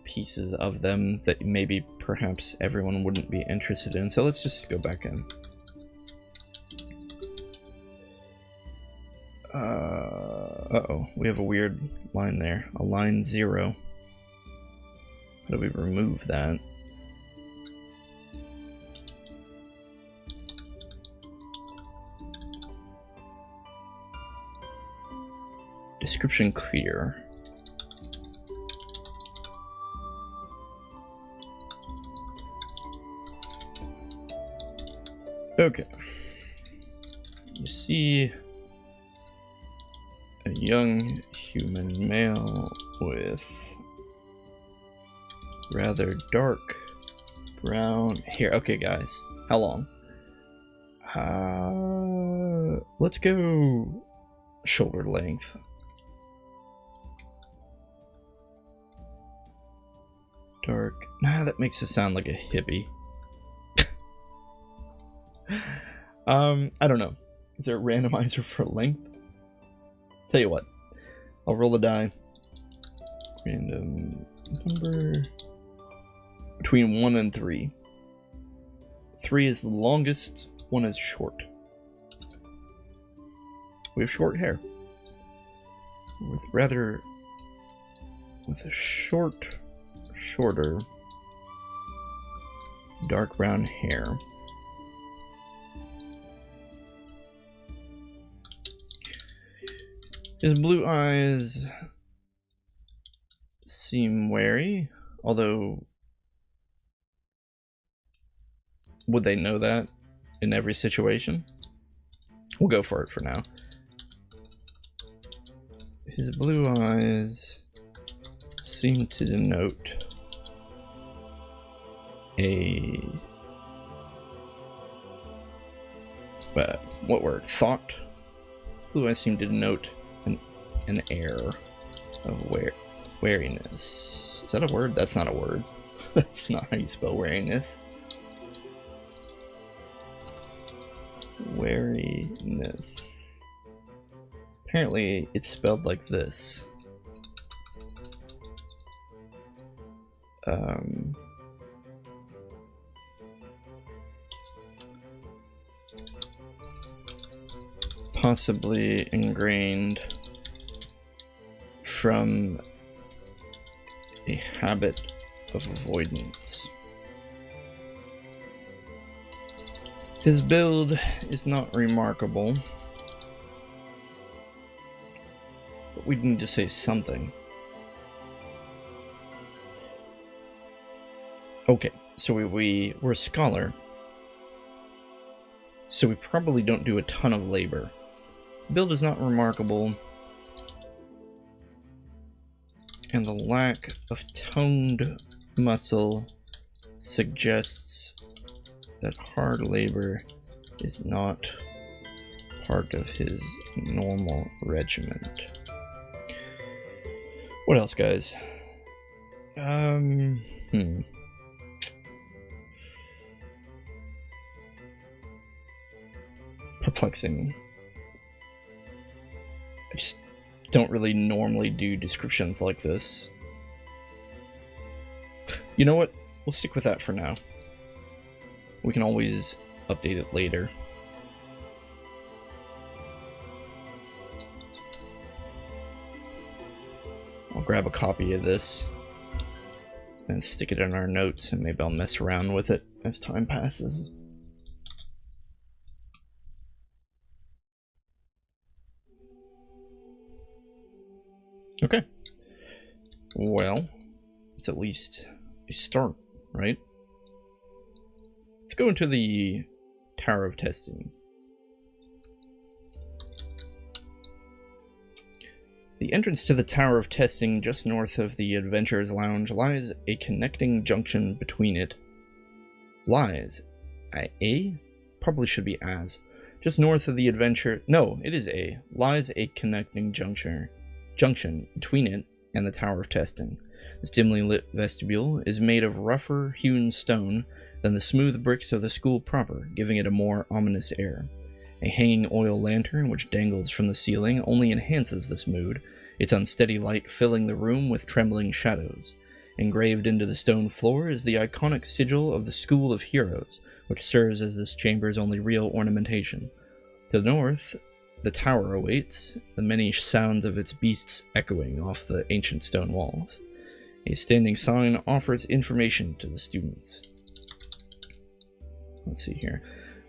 pieces of them that maybe perhaps everyone wouldn't be interested in. So let's just go back in. Uh-oh, we have a weird line there. A line 0. How do we remove that? Description clear. Okay. You see a young human male with rather dark brown hair. Okay, guys. How long? Let's go shoulder length. Dark. Nah, that makes it sound like a hippie. I don't know. Is there a randomizer for length? Tell you what. I'll roll the die. Random number. Between 1 and 3. 3 is the longest, 1 is short. We have short hair. With a shorter, dark brown hair. His blue eyes seem wary, although would they know that in every situation? We'll go for it for now. His blue eyes seem to denote what word? Thought? Blue eyes seem to denote an air of wariness. Is that a word? That's not a word. That's not how you spell wariness. Wariness. Apparently it's spelled like this. Possibly ingrained from a habit of avoidance. His build is not remarkable, but we need to say something. Okay, so we're a scholar, so we probably don't do a ton of labor. Build is not remarkable, and the lack of toned muscle suggests that hard labor is not part of his normal regiment. What else, guys? Perplexing. I just don't really normally do descriptions like this. You know what? We'll stick with that for now. We can always update it later. I'll grab a copy of this and stick it in our notes, and maybe I'll mess around with it as time passes. Okay. Well, it's at least a start, right? Let's go into the Tower of Testing. The entrance to the Tower of Testing, just north of the Adventurer's Lounge, lies a connecting junction between it. Lies. Probably should be as. Just north of the Adventure... No, it is a. Lies a connecting junction between it and the Tower of Testing. This dimly lit vestibule is made of rougher hewn stone than the smooth bricks of the school proper, giving it a more ominous air. A hanging oil lantern which dangles from the ceiling only enhances this mood, its unsteady light filling the room with trembling shadows. Engraved into the stone floor is the iconic sigil of the School of Heroes, which serves as this chamber's only real ornamentation. To the north, the tower awaits, the many sounds of its beasts echoing off the ancient stone walls. A standing sign offers information to the students. Let's see here.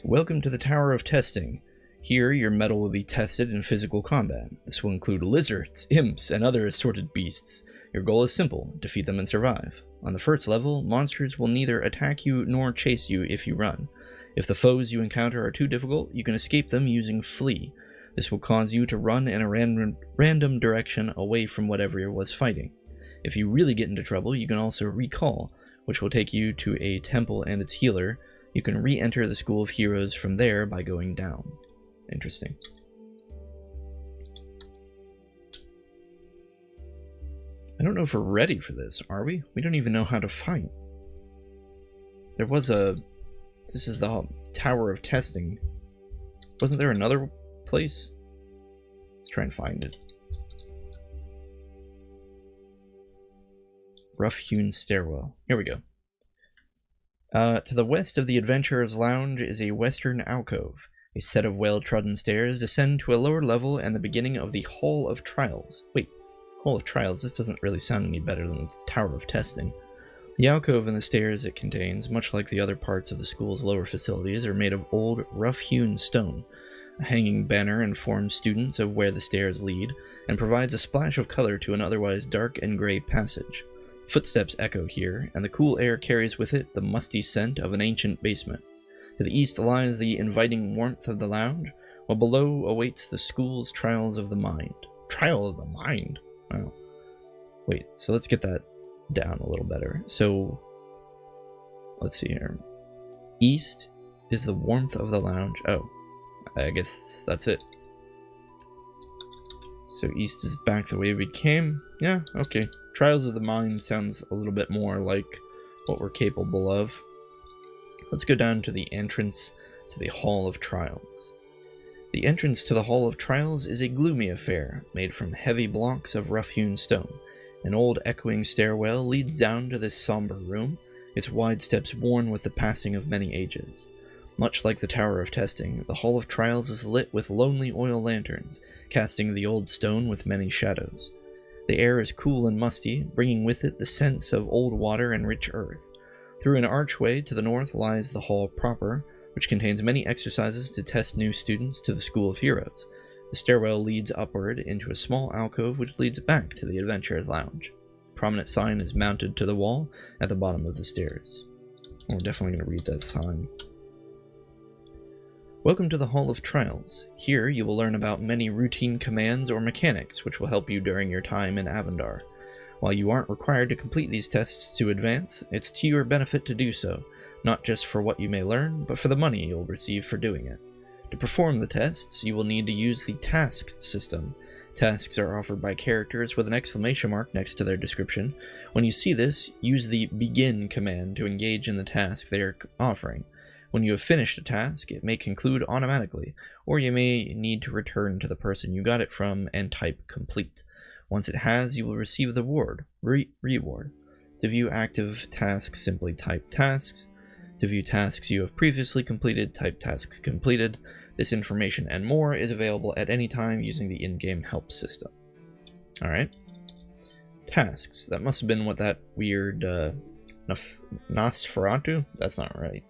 Welcome to the Tower of Testing. Here, your metal will be tested in physical combat. This will include lizards, imps, and other assorted beasts. Your goal is simple: defeat them and survive. On the first level, monsters will neither attack you nor chase you if you run. If the foes you encounter are too difficult, you can escape them using Flee. This will cause you to run in a random direction away from whatever you was fighting. If you really get into trouble, you can also Recall, which will take you to a temple and its healer. You can re-enter the School of Heroes from there by going down. Interesting. I don't know if we're ready for this, are we? We don't even know how to fight. There was a... This is the Tower of Testing. Wasn't there another place? Let's try and find it. Rough-hewn stairwell. Here we go. To the west of the Adventurer's Lounge is a western alcove. A set of well-trodden stairs descend to a lower level and the beginning of the Hall of Trials. Wait, Hall of Trials? This doesn't really sound any better than the Tower of Testing. The alcove and the stairs it contains, much like the other parts of the school's lower facilities, are made of old, rough-hewn stone. A hanging banner informs students of where the stairs lead, and provides a splash of color to an otherwise dark and gray passage. Footsteps echo here, and the cool air carries with it the musty scent of an ancient basement. To the east lies the inviting warmth of the lounge, while below awaits the school's Trials of the Mind. Trial of the Mind? Wow. Wait, so let's get that down a little better. So, let's see here. East is the warmth of the lounge. Oh, I guess that's it. So east is back the way we came. Yeah, okay. Trials of the Mind sounds a little bit more like what we're capable of. Let's go down to the entrance to the Hall of Trials. The entrance to the Hall of Trials is a gloomy affair, made from heavy blocks of rough-hewn stone. An old echoing stairwell leads down to this somber room, its wide steps worn with the passing of many ages. Much like the Tower of Testing, the Hall of Trials is lit with lonely oil lanterns, casting the old stone with many shadows. The air is cool and musty, bringing with it the scents of old water and rich earth. Through an archway to the north lies the hall proper, which contains many exercises to test new students to the School of Heroes. The stairwell leads upward into a small alcove which leads back to the Adventurer's Lounge. A prominent sign is mounted to the wall at the bottom of the stairs. We're definitely going to read that sign. Welcome to the Hall of Trials. Here you will learn about many routine commands or mechanics which will help you during your time in Avendar. While you aren't required to complete these tests to advance, it's to your benefit to do so, not just for what you may learn, but for the money you'll receive for doing it. To perform the tests, you will need to use the task system. Tasks are offered by characters with an exclamation mark next to their description. When you see this, use the begin command to engage in the task they are offering. When you have finished a task, it may conclude automatically, or you may need to return to the person you got it from and type complete. Once it has, you will receive the reward. To view active tasks, simply type tasks. To view tasks you have previously completed, type tasks completed. This information and more is available at any time using the in-game help system. Alright. Tasks. That must have been what that weird Nosferatu? That's not right.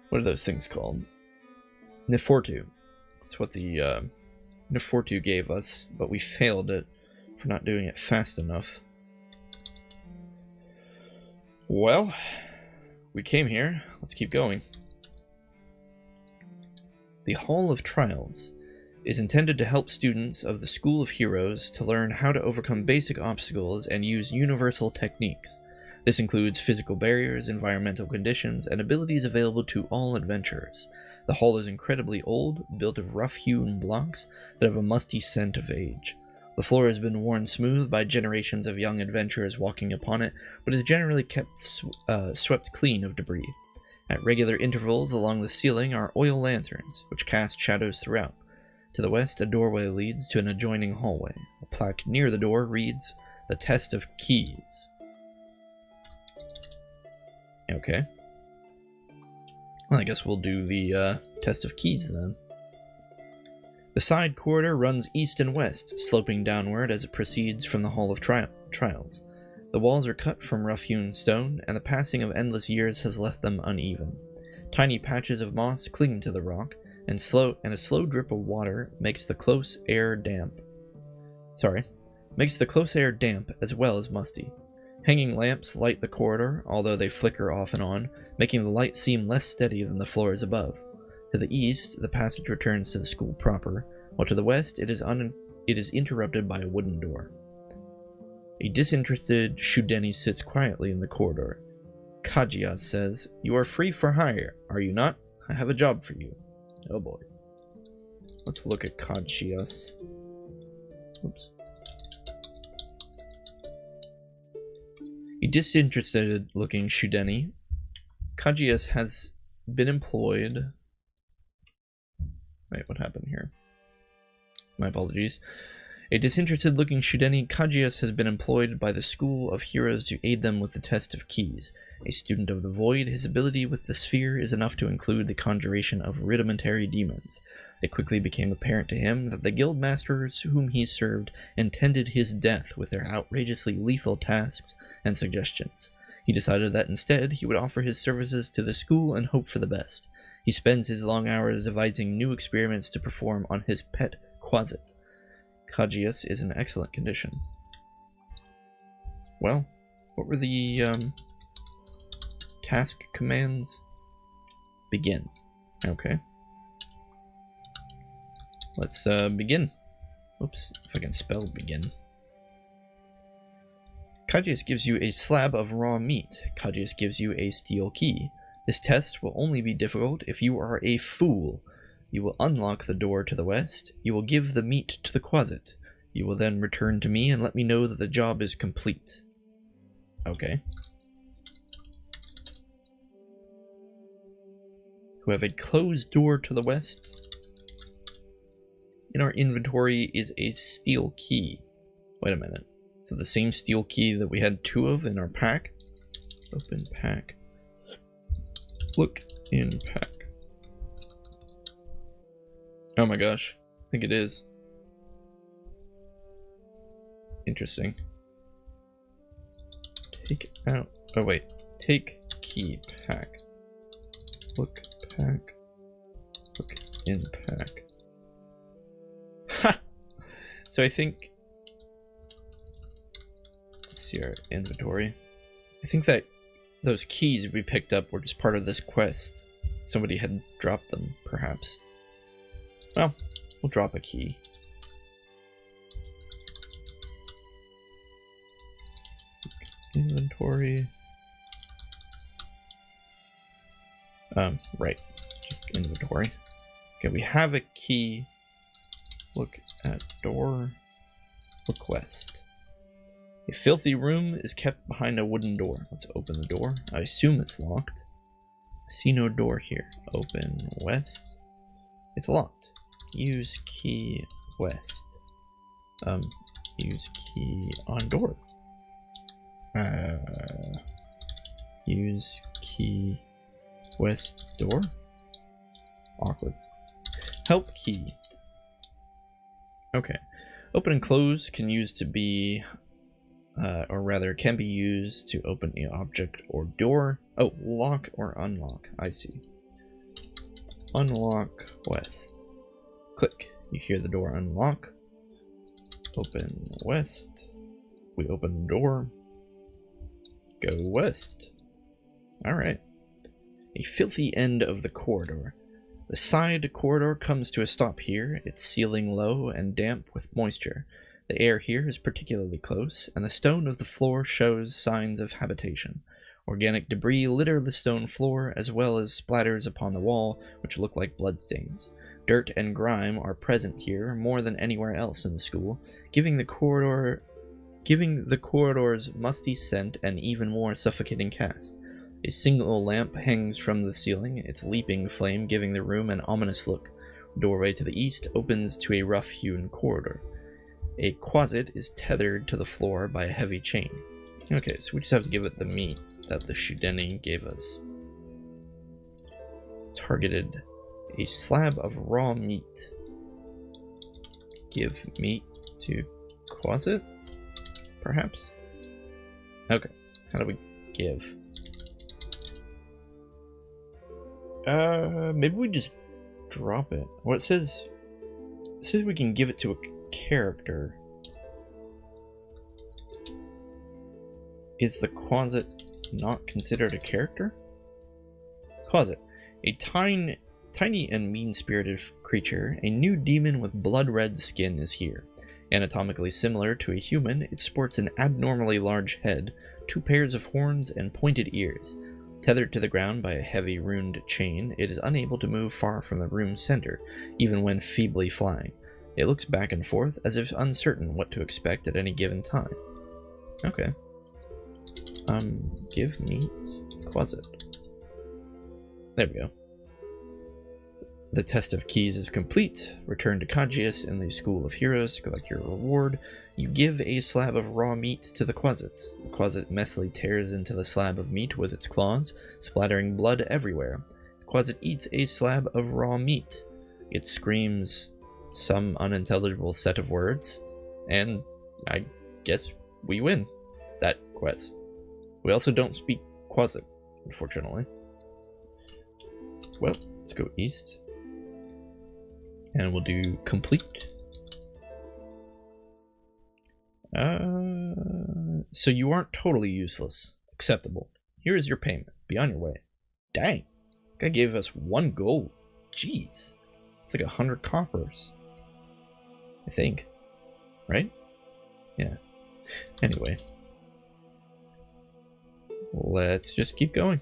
What are those things called? Nefortu. That's what the Nefortu gave us, but we failed it for not doing it fast enough. Well, we came here. Let's keep going. The Hall of Trials is intended to help students of the School of Heroes to learn how to overcome basic obstacles and use universal techniques. This includes physical barriers, environmental conditions, and abilities available to all adventurers. The hall is incredibly old, built of rough-hewn blocks that have a musty scent of age. The floor has been worn smooth by generations of young adventurers walking upon it, but is generally kept swept clean of debris. At regular intervals along the ceiling are oil lanterns, which cast shadows throughout. To the west, a doorway leads to an adjoining hallway. A plaque near the door reads, "The Test of Keys." Okay. Well, I guess we'll do the Test of Keys then. The side corridor runs east and west, sloping downward as it proceeds from the Hall of Trials. The walls are cut from rough-hewn stone, and the passing of endless years has left them uneven. Tiny patches of moss cling to the rock, and a slow drip of water makes the close air damp as well as musty. Hanging lamps light the corridor, although they flicker off and on, making the light seem less steady than the floors above. To the east, the passage returns to the school proper, while to the west it is interrupted by a wooden door. A disinterested Shudeni sits quietly in the corridor. Kajias says, "You are free for hire, are you not? I have a job for you." Oh boy. Let's look at Kajias. Oops. A disinterested-looking Shudeni. Kajias has been employed... Wait, what happened here? My apologies. A disinterested-looking Shudeni, Kajias has been employed by the School of Heroes to aid them with the Test of Keys. A student of the Void, his ability with the sphere is enough to include the conjuration of rudimentary demons. It quickly became apparent to him that the guildmasters whom he served intended his death with their outrageously lethal tasks and suggestions. He decided that instead he would offer his services to the school and hope for the best. He spends his long hours devising new experiments to perform on his pet Quasit. Kajias is in excellent condition. Well, what were the task commands? Begin. Okay. Let's begin. Oops, if I can spell begin. Kajias gives you a slab of raw meat. Kajias gives you a steel key. This test will only be difficult if you are a fool. You will unlock the door to the west. You will give the meat to the Quasit. You will then return to me and let me know that the job is complete. Okay. We have a closed door to the west. In our inventory is a steel key. Wait a minute. So the same steel key that we had 2 of in our pack? Open pack. Look in pack. Oh my gosh. I think it is. Interesting. Take out. Oh wait. Take key pack. Look pack. Look in pack. Ha! So I think... Let's see our inventory. I think that those keys we picked up were just part of this quest. Somebody had dropped them, perhaps. Well, we'll drop a key. Inventory. Right. Just inventory. Okay, we have a key. Look at door. Look west. A filthy room is kept behind a wooden door. Let's open the door. I assume it's locked. I see no door here. Open west. It's locked. Use key west. Use key on door. Use key west door. Awkward. Help key. Okay. Open and close can use to be, or rather can be used to open an object or door. Oh, lock or unlock. I see. Unlock west. Click. You hear the door unlock. Open west. We open the door. Go west. Alright. A filthy end of the corridor. The side corridor comes to a stop here, its ceiling low and damp with moisture. The air here is particularly close, and the stone of the floor shows signs of habitation. Organic debris litter the stone floor, as well as splatters upon the wall, which look like bloodstains. Dirt and grime are present here more than anywhere else in the school, giving the corridor's musty scent an even more suffocating cast. A single lamp hangs from the ceiling, its leaping flame giving the room an ominous look. The doorway to the east opens to a rough-hewn corridor. A closet is tethered to the floor by a heavy chain. Okay, so we just have to give it the meat that the Shudeni gave us. Targeted. A slab of raw meat. Give meat to closet? Perhaps? Okay, how do we give? Maybe we just drop it. Well, it says we can give it to a character. Is the closet not considered a character? Closet. A tiny and mean-spirited creature, a new demon with blood-red skin is here. Anatomically similar to a human, it sports an abnormally large head, 2 pairs of horns, and pointed ears. Tethered to the ground by a heavy runed chain, it is unable to move far from the room's center, even when feebly flying. It looks back and forth, as if uncertain what to expect at any given time. Okay. Give meat closet. There we go. The test of keys is complete. Return to Kajius in the School of Heroes to collect your reward. You give a slab of raw meat to the closet. The closet messily tears into the slab of meat with its claws, splattering blood everywhere. The closet eats a slab of raw meat. It screams some unintelligible set of words, and I guess we win that quest. We also don't speak closet, unfortunately. Well, let's go east. And we'll do complete. So you aren't totally useless. Acceptable. Here is your payment. Be on your way. Dang. Guy gave us 1 gold. Jeez. It's like 100 coppers. I think. Right? Yeah. Anyway. Let's just keep going.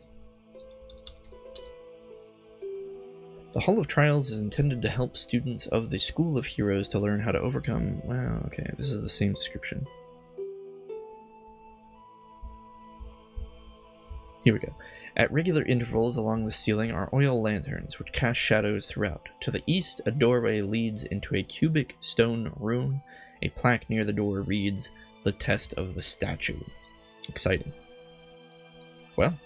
The Hall of Trials is intended to help students of the School of Heroes to learn how to overcome... Well, okay, this is the same description. Here we go. At regular intervals along the ceiling are oil lanterns, which cast shadows throughout. To the east, a doorway leads into a cubic stone room. A plaque near the door reads, "The Test of the Statue." Exciting. Well,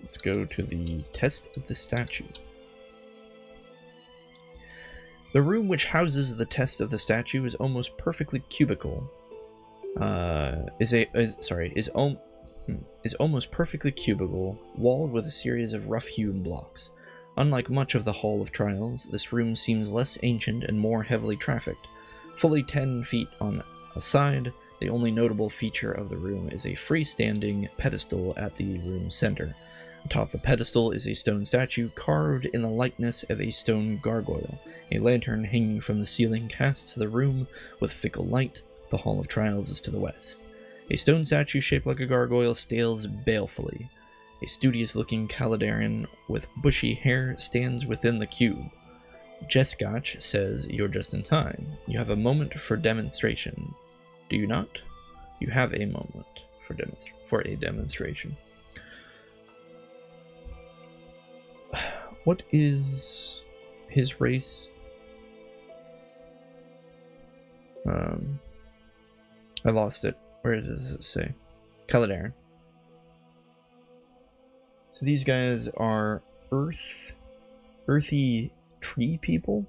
let's go to the Test of the Statue. The room which houses the test of the statue is almost perfectly cubical. Is almost perfectly cubical, walled with a series of rough-hewn blocks. Unlike much of the Hall of Trials, this room seems less ancient and more heavily trafficked. Fully 10 feet on a side, the only notable feature of the room is a freestanding pedestal at the room's center. Atop the pedestal is a stone statue carved in the likeness of a stone gargoyle. A lantern hanging from the ceiling casts the room with fickle light. The Hall of Trials is to the west. A stone statue shaped like a gargoyle stares balefully. A studious-looking Caladarian with bushy hair stands within the cube. Jeskotch says, "You're just in time. You have a moment for demonstration. Do you not? You have a moment for a demonstration." What is his race? I lost it. Where does it say? Caladarian. So these guys are earthy tree people?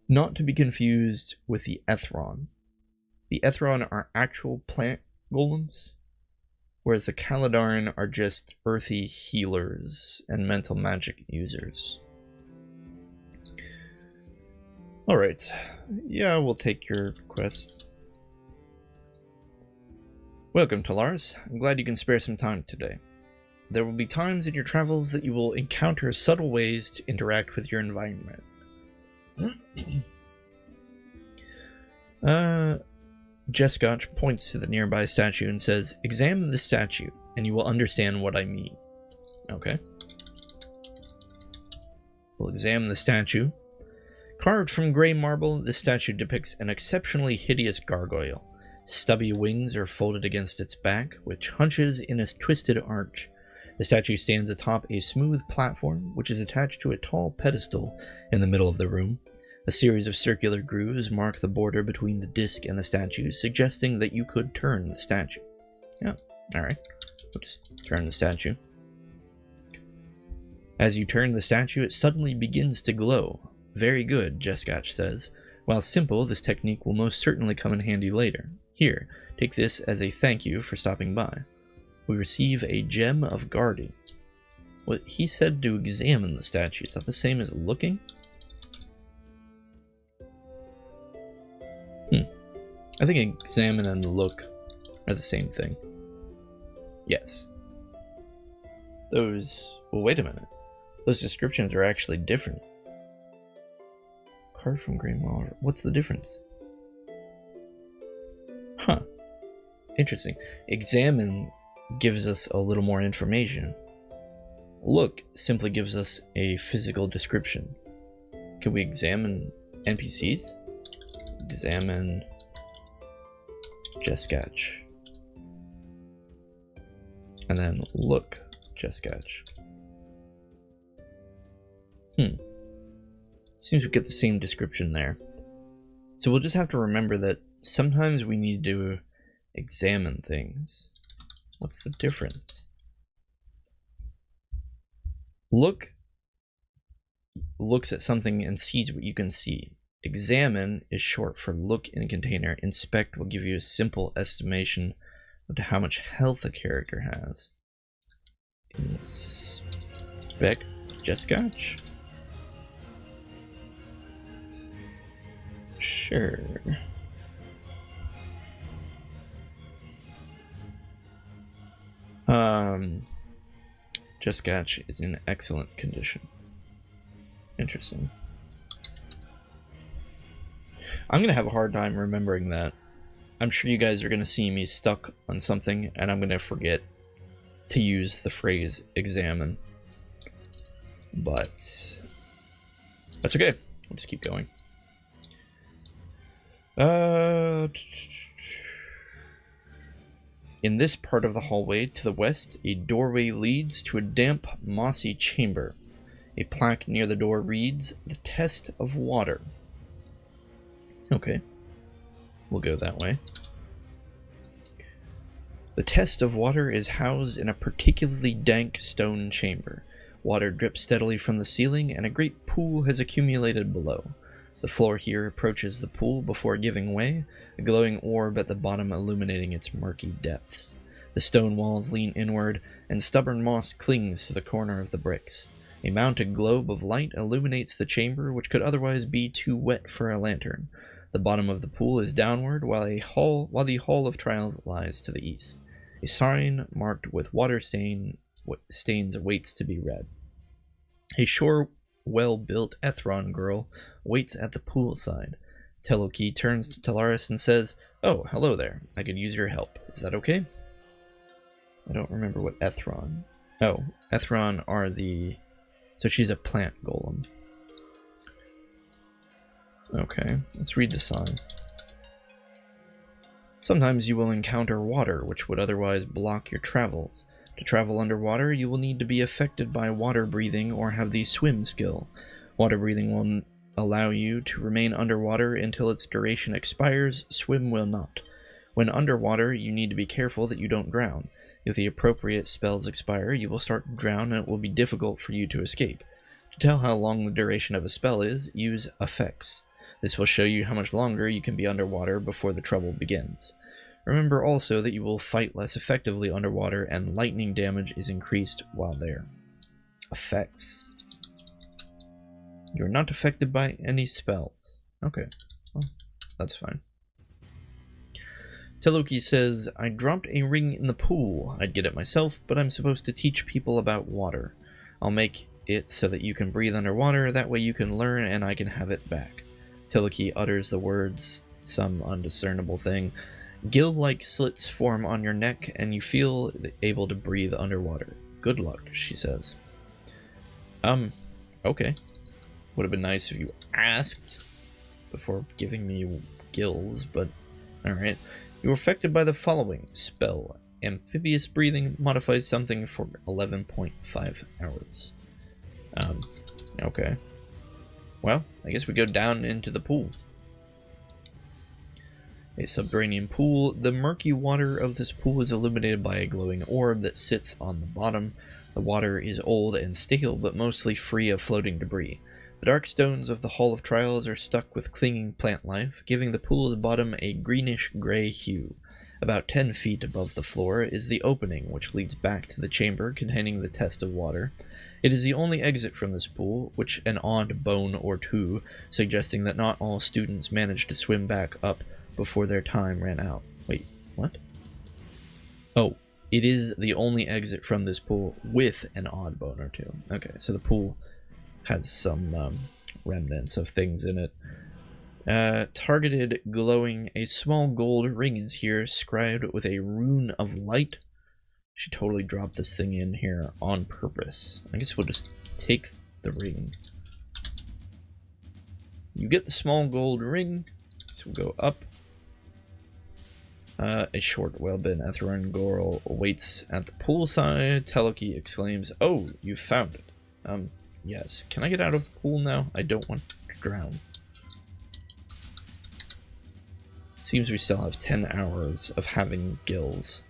Not to be confused with the Ethron. The Ethron are actual plant golems, whereas the Caladarian are just earthy healers and mental magic users. Alright, yeah, we'll take your quest. Welcome, Talars. I'm glad you can spare some time today. There will be times in your travels that you will encounter subtle ways to interact with your environment. Jeskotch points to the nearby statue and says, "Examine the statue, and you will understand what I mean." Okay. We'll examine the statue. Carved from gray marble, this statue depicts an exceptionally hideous gargoyle. Stubby wings are folded against its back, which hunches in a twisted arch. The statue stands atop a smooth platform, which is attached to a tall pedestal in the middle of the room. A series of circular grooves mark the border between the disc and the statue, suggesting that you could turn the statue. Yeah, alright. We'll just turn the statue. As you turn the statue, it suddenly begins to glow. Very good, Jeskatch says. While simple, this technique will most certainly come in handy later. Here, take this as a thank you for stopping by. We receive a gem of guarding. What he said to examine the statue, is that the same as looking? I think examine and look are the same thing. Yes. Those... well, wait a minute. Those descriptions are actually different. Card from Grey Maw. What's the difference? Huh. Interesting. Examine gives us a little more information. Look simply gives us a physical description. Can we examine NPCs? Examine Jeskatch. And then look Jeskatch. Seems we get the same description there. So we'll just have to remember that sometimes we need to examine things. What's the difference? Look looks at something and sees what you can see. Examine is short for look in a container. Inspect will give you a simple estimation of how much health a character has. Inspect Jeskatch? Sure. Jeskatch is in excellent condition. Interesting. I'm gonna have a hard time remembering that. I'm sure you guys are gonna see me stuck on something and I'm gonna forget to use the phrase examine. But that's okay. We'll just keep going. In this part of the hallway to the west, a doorway leads to a damp, mossy chamber. A plaque near the door reads, "The Test of Water." Okay. We'll go that way. The Test of Water is housed in a particularly dank stone chamber. Water drips steadily from the ceiling, and a great pool has accumulated below. The floor here approaches the pool before giving way, a glowing orb at the bottom illuminating its murky depths. The stone walls lean inward, and stubborn moss clings to the corner of the bricks. A mounted globe of light illuminates the chamber, which could otherwise be too wet for a lantern. The bottom of the pool is downward, while the Hall of Trials lies to the east. A sign marked with water stains awaits to be read. A short, well-built Ethron girl waits at the poolside. Teloki turns to Talaris and says, "Oh, hello there. I could use your help. Is that okay?" I don't remember what Ethron... Oh, Ethron are the... So she's a plant golem. Okay, let's read the sign. Sometimes you will encounter water which would otherwise block your travels. To travel underwater, you will need to be affected by water breathing or have the swim skill. Water breathing will allow you to remain underwater until its duration expires. Swim will not. When underwater, you need to be careful that you don't drown. If the appropriate spells expire, you will start to drown and it will be difficult for you to escape. To tell how long the duration of a spell is, use effects. This will show you how much longer you can be underwater before the trouble begins. Remember also that you will fight less effectively underwater and lightning damage is increased while there. Effects. You're not affected by any spells. Okay, well, that's fine. Teloki says, "I dropped a ring in the pool. I'd get it myself, but I'm supposed to teach people about water. I'll make it so that you can breathe underwater, that way you can learn and I can have it back." Teloki utters the words, some undiscernible thing. Gill-like slits form on your neck, and you feel able to breathe underwater. Good luck, she says. Okay. Would have been nice if you asked before giving me gills, but alright. You were affected by the following spell. amphibious breathing modifies something for 11.5 hours. Okay. Well, I guess we go down into the pool. A subterranean pool. The murky water of this pool is illuminated by a glowing orb that sits on the bottom. The water is old and stale, but mostly free of floating debris. The dark stones of the Hall of Trials are stuck with clinging plant life, giving the pool's bottom a greenish-gray hue. About 10 feet above the floor is the opening, which leads back to the chamber containing the test of water. It is the only exit from this pool, which an odd bone or two, suggesting that not all students managed to swim back up before their time ran out. Wait, what? Oh, it is the only exit from this pool with an odd bone or two. Okay, so the pool has some remnants of things in it. Targeted glowing. A small gold ring is here, scribed with a rune of light. Should totally drop this thing in here on purpose. I guess we'll just take the ring. You get the small gold ring, so we'll go up. A short whalebone Etherin Goral waits at the poolside. Teloki exclaims, "Oh, you found it." Yes. Can I get out of the pool now? I don't want to drown. Seems we still have 10 hours of having gills.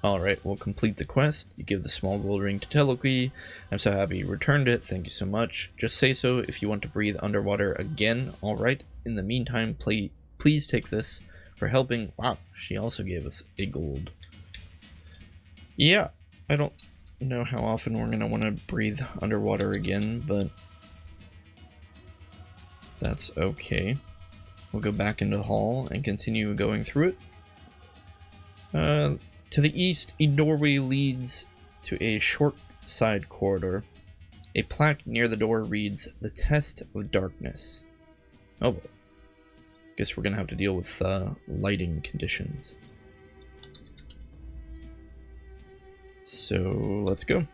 Alright, we'll complete the quest. You give the small gold ring to Teloki. I'm so happy you returned it. Thank you so much. Just say so if you want to breathe underwater again. Alright. In the meantime, please take this for helping. Wow, she also gave us a gold. Yeah, I don't know how often we're going to want to breathe underwater again, but that's okay. We'll go back into the hall and continue going through it. To the east, a doorway leads to a short side corridor. A plaque near the door reads, "The Test of Darkness." Oh boy. Guess we're gonna have to deal with lighting conditions. So let's go.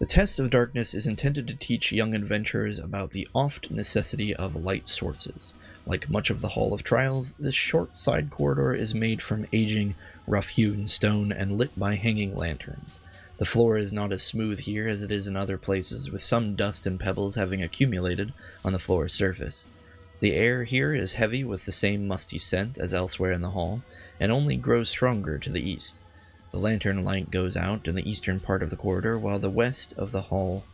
The Test of Darkness is intended to teach young adventurers about the oft necessity of light sources. Like much of the Hall of Trials, this short side corridor is made from aging, rough-hewn stone and lit by hanging lanterns. The floor is not as smooth here as it is in other places, with some dust and pebbles having accumulated on the floor's surface. The air here is heavy with the same musty scent as elsewhere in the hall, and only grows stronger to the east. The lantern light goes out in the eastern part of the corridor, while to the west the Hall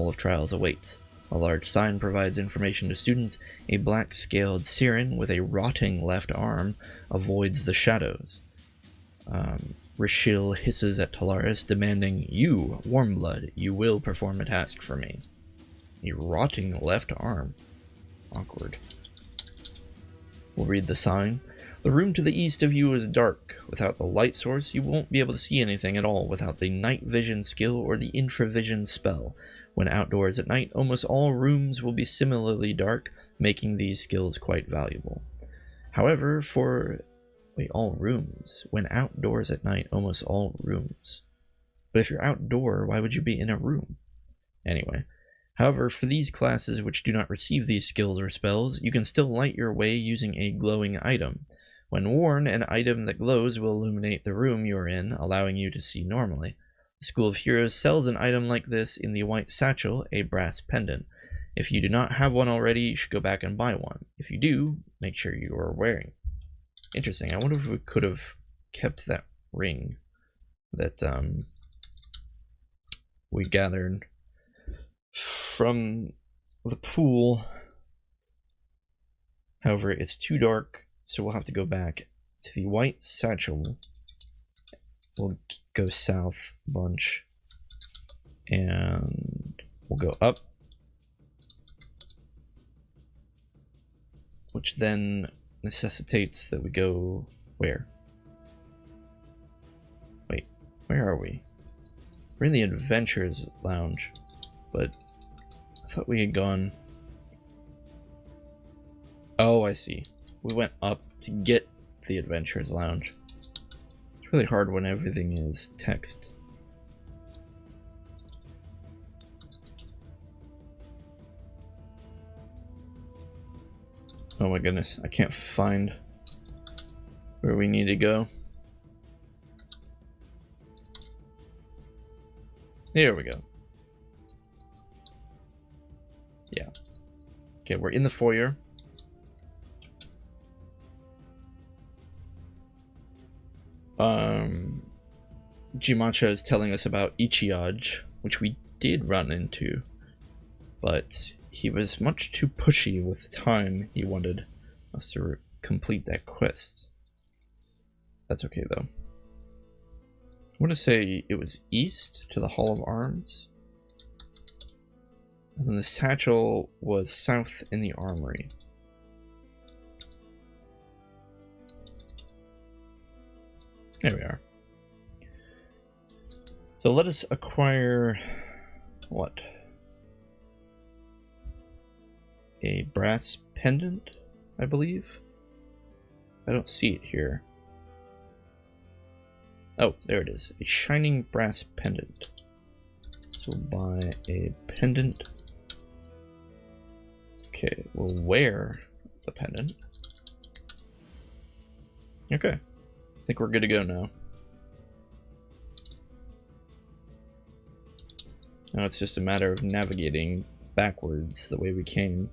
of Trials awaits. A large sign provides information to students. A black-scaled siren with a rotting left arm avoids the shadows. Rishil hisses at Talaris, demanding, "You, Warmblood, you will perform a task for me." A rotting left arm. Awkward. We'll read the sign. The room to the east of you is dark. Without the light source, you won't be able to see anything at all without the night vision skill or the infravision spell. When outdoors at night, almost all rooms will be similarly dark, making these skills quite valuable. However, all rooms. When outdoors at night, almost all rooms. But if you're outdoor, why would you be in a room? Anyway. However, for these classes which do not receive these skills or spells, you can still light your way using a glowing item. When worn, an item that glows will illuminate the room you are in, allowing you to see normally. The School of Heroes sells an item like this in the white satchel, a brass pendant. If you do not have one already, you should go back and buy one. If you do, make sure you are wearing. Interesting. I wonder if we could have kept that ring that we gathered from the pool. However, it's too dark, so we'll have to go back to the white satchel. We'll go south a bunch, and we'll go up, which then necessitates that we go where? Wait, where are we? We're in the Adventurers Lounge, but I thought we had gone... Oh, I see. We went up to get the Adventurers Lounge. It's really hard when everything is text. Oh my goodness, I can't find where we need to go. There we go. Yeah. Okay, we're in the foyer. Jimacha is telling us about Ichiage, which we did run into, but he was much too pushy with the time he wanted us to complete that quest. That's okay though. I want to say it was east to the Hall of Arms, and then the satchel was south in the armory. There we are. So let us acquire what? A brass pendant, I believe. I don't see it here. Oh, there it is. A shining brass pendant. So we'll buy a pendant. Okay, we'll wear the pendant. Okay. I think we're good to go now. Now it's just a matter of navigating backwards the way we came.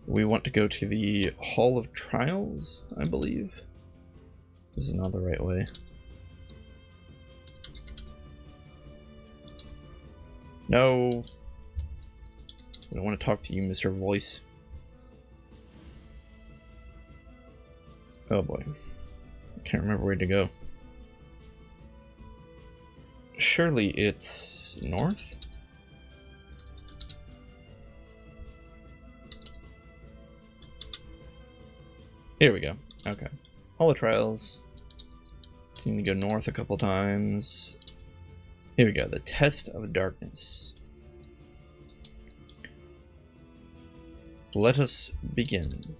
We want to go to the Hall of Trials, I believe. This is not the right way. No. I don't want to talk to you, Mr. Voice. Oh boy. I can't remember where to go. Surely it's north? Here we go. Okay. All the trials. Need to go north a couple times. Here we go. The Test of Darkness. Let us begin.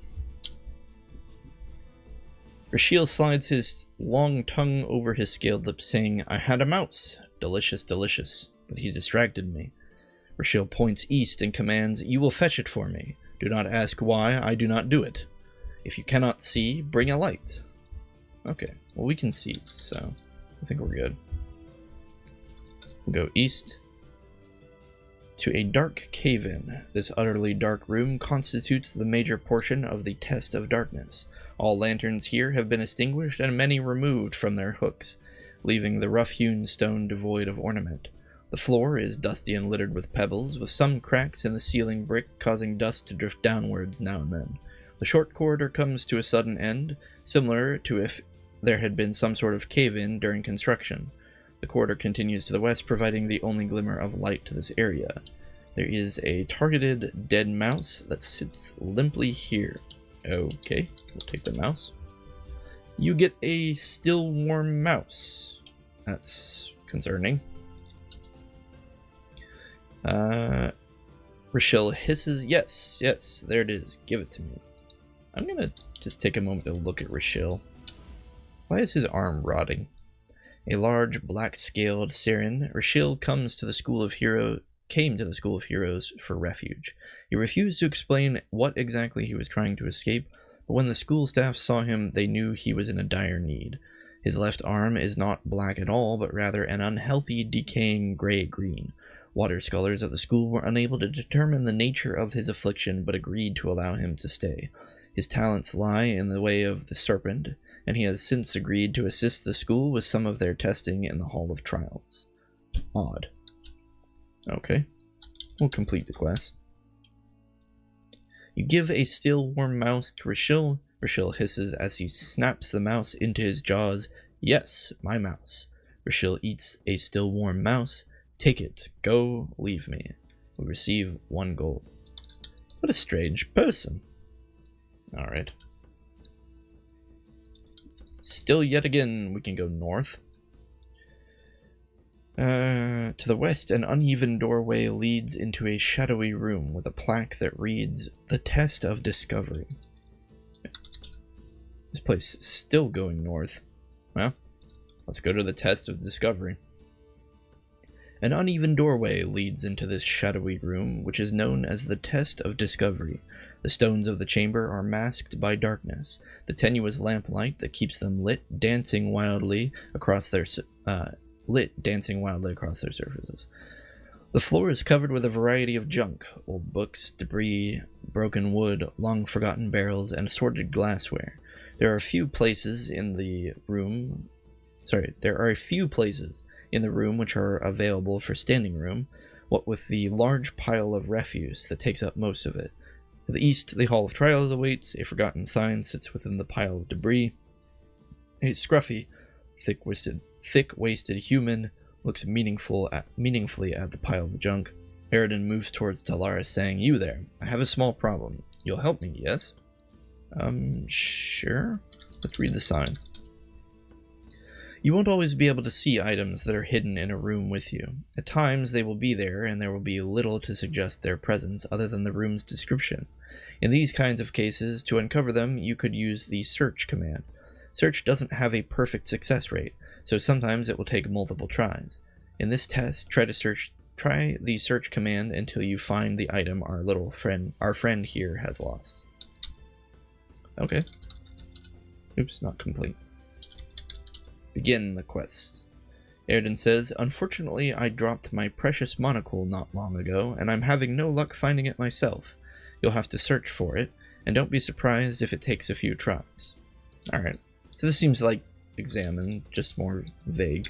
Rashiel slides his long tongue over his scaled lips, saying, "I had a mouse. Delicious, delicious. But he distracted me." Rashiel points east and commands, "You will fetch it for me. Do not ask why I do not do it. If you cannot see, bring a light." Okay, well we can see, so I think we're good. We'll go east to a dark cave-in. This utterly dark room constitutes the major portion of the Test of Darkness. All lanterns here have been extinguished and many removed from their hooks, leaving the rough-hewn stone devoid of ornament. The floor is dusty and littered with pebbles, with some cracks in the ceiling brick causing dust to drift downwards now and then. The short corridor comes to a sudden end, similar to if there had been some sort of cave-in during construction. The corridor continues to the west, providing the only glimmer of light to this area. There is a targeted dead mouse that sits limply here. Okay, we'll take the mouse. You get a still warm mouse. That's concerning. Rochelle hisses, yes, yes, there it is. Give it to me. I'm gonna just take a moment to look at Rochelle. Why is his arm rotting? A large, black-scaled Siren, Rochelle came to the School of Heroes for refuge. He refused to explain what exactly he was trying to escape, but when the school staff saw him, they knew he was in a dire need. His left arm is not black at all, but rather an unhealthy, decaying gray-green. Water scholars at the school were unable to determine the nature of his affliction, but agreed to allow him to stay. His talents lie in the way of the serpent, and he has since agreed to assist the school with some of their testing in the Hall of Trials. Odd. Okay. We'll complete the quest. You give a still warm mouse to Rochelle. Rochelle hisses as he snaps the mouse into his jaws. Yes, my mouse. Rochelle eats a still warm mouse. Take it. Go. Leave me. We receive 1 gold. What a strange person. Alright. Still yet again, we can go north. To the west, an uneven doorway leads into a shadowy room with a plaque that reads, "The Test of Discovery." This place is still going north. Well, let's go to the Test of Discovery. An uneven doorway leads into this shadowy room, which is known as the Test of Discovery. The stones of the chamber are masked by darkness, the tenuous lamplight that keeps them dancing wildly across their surfaces. The floor is covered with a variety of junk: old books, debris, broken wood, long-forgotten barrels, and assorted glassware. There are a few places in the room which are available for standing room, what with the large pile of refuse that takes up most of it. To the east, the Hall of Trials awaits. A forgotten sign sits within the pile of debris. A scruffy, thick-waisted human looks meaningfully at the pile of junk. Aridin moves towards Talaris, saying, "You there. I have a small problem. You'll help me, yes?" Sure. Let's read the sign. You won't always be able to see items that are hidden in a room with you. At times they will be there, and there will be little to suggest their presence other than the room's description. In these kinds of cases, to uncover them, you could use the search command. Search doesn't have a perfect success rate, so sometimes it will take multiple tries. In this test, try the search command until you find the item our friend here has lost. Okay. Oops, not complete. Begin the quest. Aridin says, "Unfortunately, I dropped my precious monocle not long ago, and I'm having no luck finding it myself. You'll have to search for it, and don't be surprised if it takes a few tries." Alright, so this seems like examine, just more vague.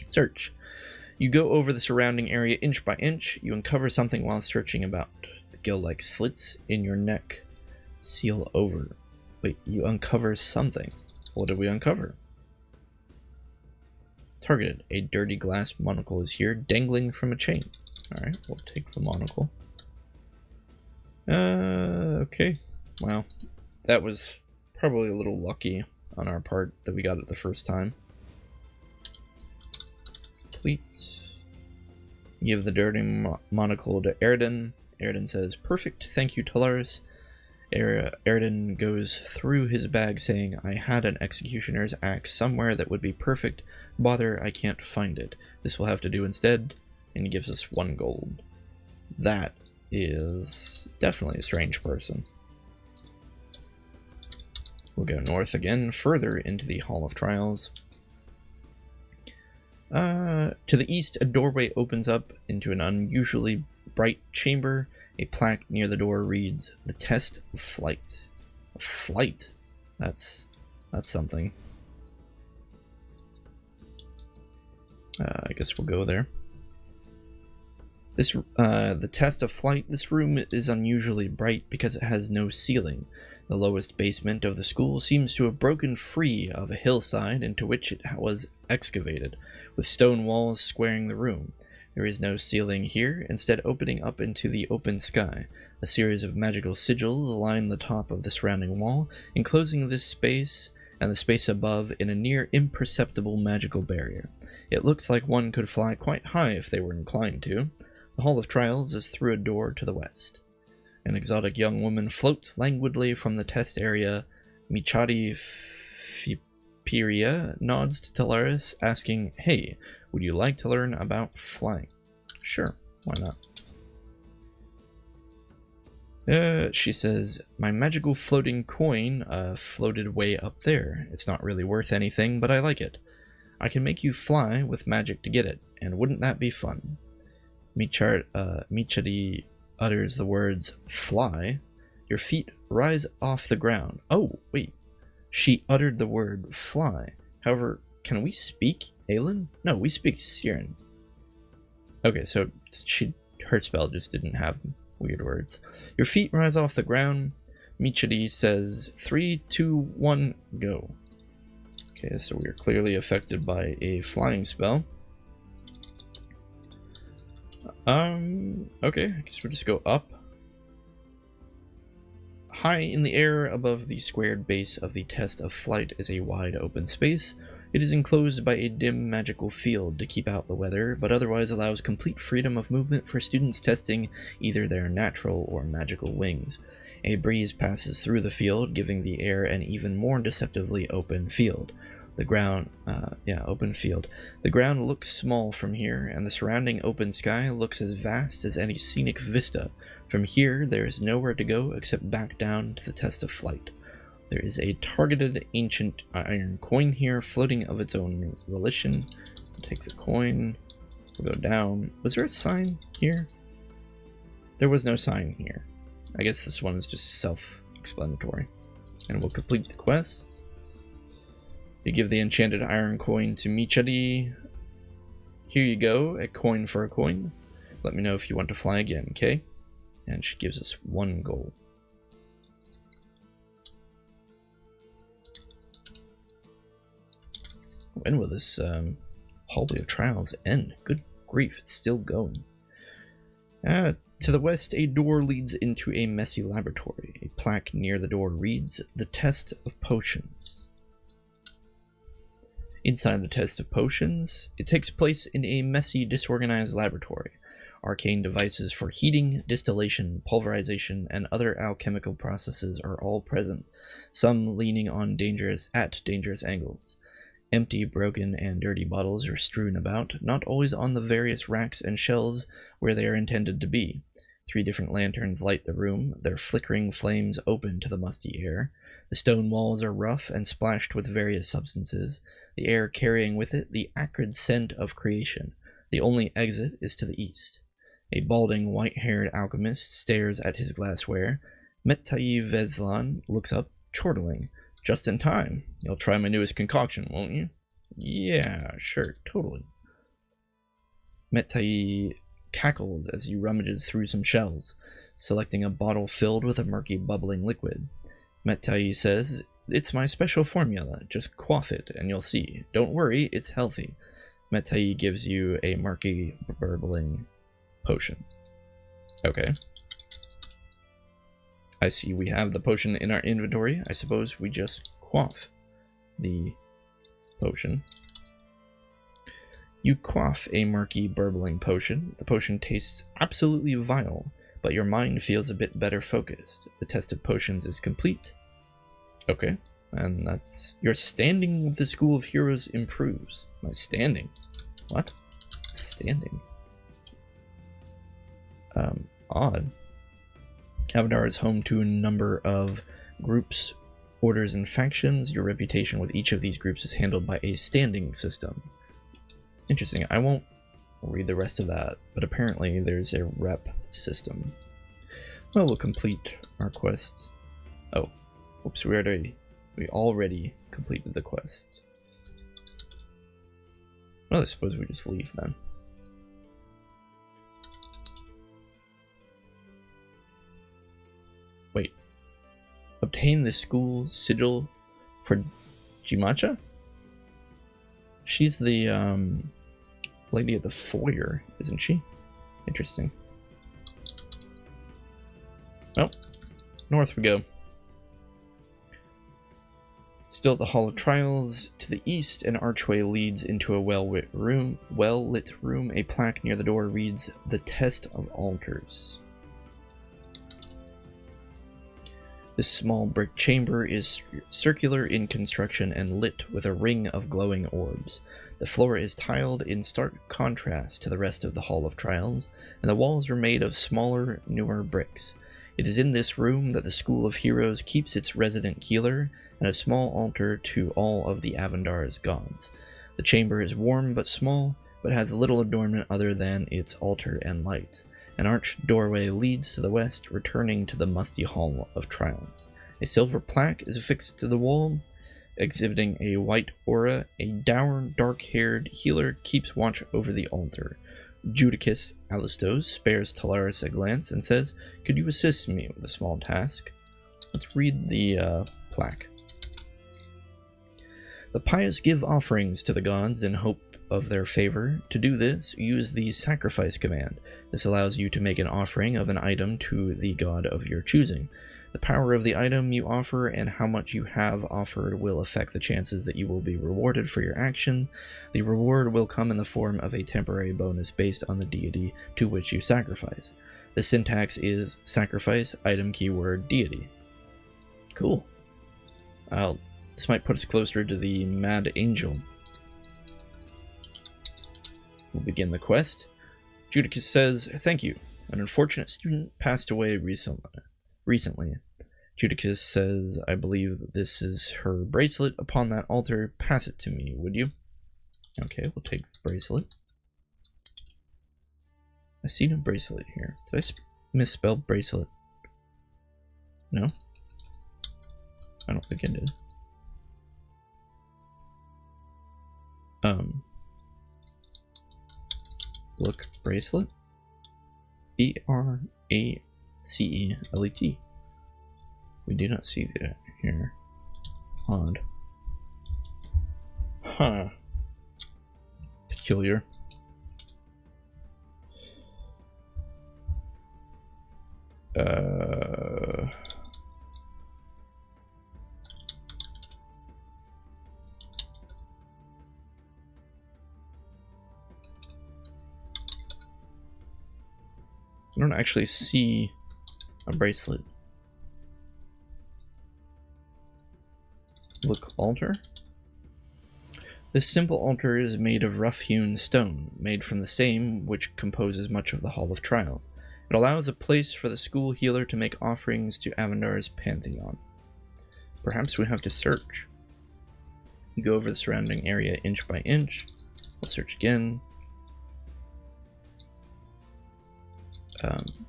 Search. You go over the surrounding area inch by inch. You uncover something while searching about. The gill-like slits in your neck seal over. Wait, you uncover something. What did we uncover? Targeted. A dirty glass monocle is here, dangling from a chain. Alright, we'll take the monocle. Okay. Well, that was probably a little lucky on our part that we got it the first time. Complete. Give the dirty monocle to Aridin. Aridin says, "Perfect, thank you, Talaris." Aridin goes through his bag saying, "I had an executioner's axe somewhere that would be perfect. Bother, I can't find it. This will have to do instead." And he gives us 1 gold. That is definitely a strange person. We'll go north again, further into the Hall of Trials. To the east, a doorway opens up into an unusually bright chamber. A plaque near the door reads, "The Test of Flight." Flight? That's something. I guess we'll go there. The Test of Flight. This room is unusually bright because it has no ceiling. The lowest basement of the school seems to have broken free of a hillside into which it was excavated, with stone walls squaring the room. There is no ceiling here, instead opening up into the open sky. A series of magical sigils line the top of the surrounding wall, enclosing this space and the space above in a near imperceptible magical barrier. It looks like one could fly quite high if they were inclined to. The Hall of Trials is through a door to the west. An exotic young woman floats languidly from the test area. Michadi Fiperia nods to Talaris, asking, "Hey, would you like to learn about flying?" Sure, why not? She says, "My magical floating coin floated way up there. It's not really worth anything, but I like it. I can make you fly with magic to get it, and wouldn't that be fun?" Michadi utters the words, "Fly? Your feet rise off the ground." Oh, wait. She uttered the word fly. However, can we speak Aelin? No, we speak Siren. Okay, so her spell just didn't have weird words. "Your feet rise off the ground." Michadi says, 3, 2, 1, go. Okay, so we are clearly affected by a flying spell. Okay, I guess we'll just go up. High in the air above the squared base of the Test of Flight is a wide open space. It is enclosed by a dim magical field to keep out the weather, but otherwise allows complete freedom of movement for students testing either their natural or magical wings. A breeze passes through the field, giving the air an even more deceptively open field. The ground, open field. The ground looks small from here, and the surrounding open sky looks as vast as any scenic vista. From here, there is nowhere to go except back down to the test of flight. There is a targeted ancient iron coin here, floating of its own volition. Take the coin. We'll go down. Was there a sign here? There was no sign here. I guess this one is just self-explanatory. And we'll complete the quest. You give the enchanted iron coin to Michadi. Here you go, a coin for a coin. Let me know if you want to fly again, okay? And she gives us 1 gold. When will this Hallway of Trials end? Good grief, it's still going. To the west, a door leads into a messy laboratory. A plaque near the door reads, "The Test of Potions." Inside the Test of Potions, it takes place in a messy, disorganized laboratory. Arcane devices for heating, distillation, pulverization, and other alchemical processes are all present, some leaning on dangerous angles. Empty, broken, and dirty bottles are strewn about, not always on the various racks and shelves where they are intended to be. 3 different lanterns light the room, their flickering flames open to the musty air. The stone walls are rough and splashed with various substances, the air carrying with it the acrid scent of creation. The only exit is to the east. A balding, white-haired alchemist stares at his glassware. Metai Veslan looks up, chortling. "Just in time. You'll try my newest concoction, won't you?" "Yeah, sure, totally." Metai cackles as he rummages through some shelves, selecting a bottle filled with a murky, bubbling liquid. Metai says, "It's my special formula. Just quaff it, and you'll see. Don't worry, it's healthy." Metai gives you a murky, burbling potion. Okay. I see we have the potion in our inventory. I suppose we just quaff the potion. You quaff a murky, burbling potion. The potion tastes absolutely vile, but your mind feels a bit better focused. The test of potions is complete. Okay, and that's... Your standing with the School of Heroes improves. My standing? What? Standing? Odd. Avendar is home to a number of groups, orders, and factions. Your reputation with each of these groups is handled by a standing system. Interesting. I won't read the rest of that, but apparently there's a rep system. Well, we'll complete our quest. Oh, oops, we already completed the quest. Well, I suppose we just leave then. Wait. Obtain the school sigil for Jimacha? She's the lady at the foyer, isn't she? Interesting. Oh, north we go. Still at the Hall of Trials. To the east, an archway leads into a well-lit room. A plaque near the door reads, "The Test of Altars." This small brick chamber is circular in construction and lit with a ring of glowing orbs. The floor is tiled in stark contrast to the rest of the Hall of Trials, and the walls are made of smaller, newer bricks. It is in this room that the School of Heroes keeps its resident healer and a small altar to all of the Avendar's gods. The chamber is warm but small, but has little adornment other than its altar and lights. An arched doorway leads to the west, returning to the musty Hall of Trials. A silver plaque is affixed to the wall, exhibiting a white aura. A dour, dark-haired healer keeps watch over the altar. Judicus Alistos spares Talaris a glance and says, "Could you assist me with a small task?" Let's read the plaque. The pious give offerings to the gods in hope of their favor. To do this, use the sacrifice command. This allows you to make an offering of an item to the god of your choosing. The power of the item you offer and how much you have offered will affect the chances that you will be rewarded for your action. The reward will come in the form of a temporary bonus based on the deity to which you sacrifice. The syntax is sacrifice, item keyword, deity. Cool. I'll This might put us closer to the Mad Angel. We'll begin the quest. Judicus says, "Thank you. An unfortunate student passed away recently. Judicus says, I believe this is her bracelet. Upon that altar, pass it to me, would you?" Okay, we'll take the bracelet. I see no bracelet here. Did I misspell bracelet? No? I don't think I did. Look, bracelet? B-R-A-C-E-L-E-T. We do not see that here. Odd. Huh. Peculiar. I don't actually see a bracelet. Look, altar. This simple altar is made of rough-hewn stone, made from the same which composes much of the Hall of Trials. It allows a place for the school healer to make offerings to Avendar's pantheon. Perhaps we have to search. You go over the surrounding area inch by inch. We'll search again.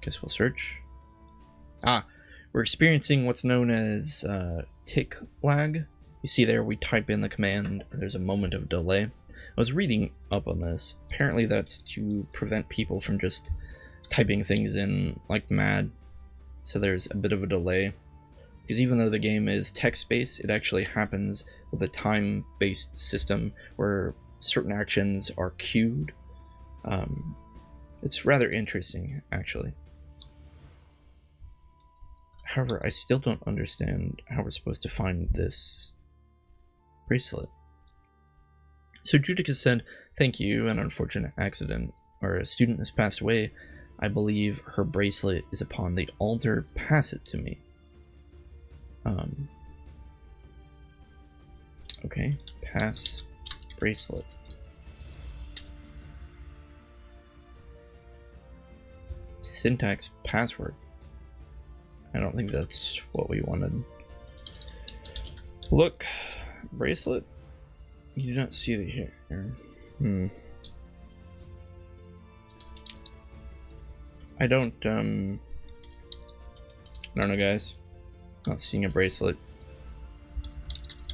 Guess we'll search. We're experiencing what's known as tick lag. You see there, we type in the command, there's a moment of delay. I was reading up on this. Apparently that's to prevent people from just typing things in like mad. So there's a bit of a delay. Because even though the game is text-based, it actually happens with a time-based system where certain actions are queued. It's rather interesting, actually. However, I still don't understand how we're supposed to find this bracelet. So Judicus said, "Thank you, an unfortunate accident, or a student has passed away. I believe her bracelet is upon the altar. Pass it to me." Okay, pass bracelet. Syntax password. I don't think that's what we wanted. Look, bracelet. You do not see the here. I don't know, guys. Not seeing a bracelet.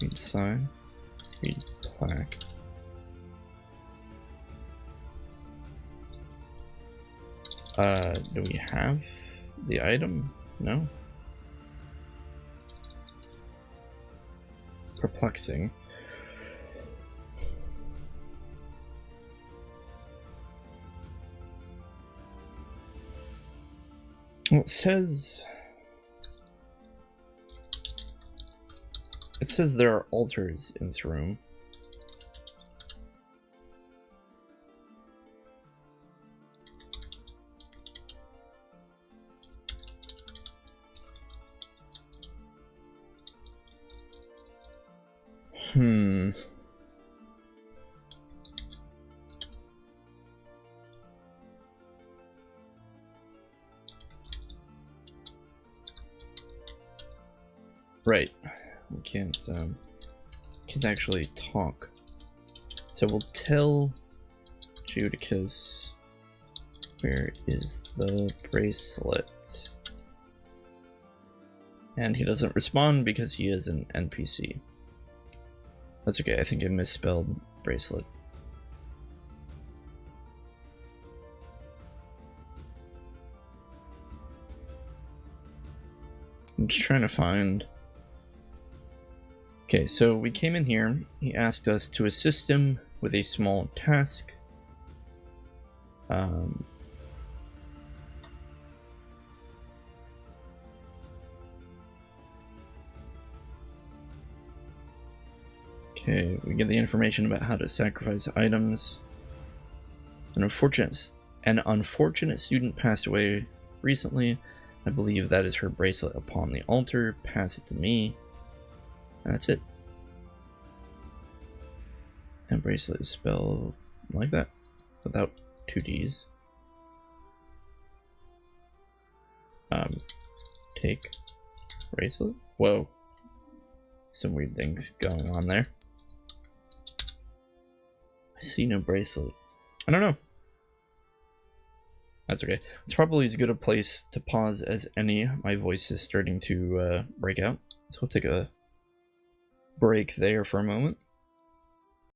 Read sign. Read plaque. Do we have the item? No. Perplexing. Well, it says there are altars in this room. Right. We can't actually talk. So we'll tell Judicus, where is the bracelet? And he doesn't respond because he is an NPC. That's okay, I think I misspelled bracelet. I'm just trying to find... Okay, so we came in here. He asked us to assist him with a small task. Okay, we get the information about how to sacrifice items. An unfortunate student passed away recently. I believe that is her bracelet upon the altar. Pass it to me. And that's it. And bracelet is spelled like that, without two D's. Take bracelet? Whoa. Some weird things going on there. I see no bracelet. I don't know. That's okay. It's probably as good a place to pause as any. My voice is starting to break out. So we'll take a break there for a moment.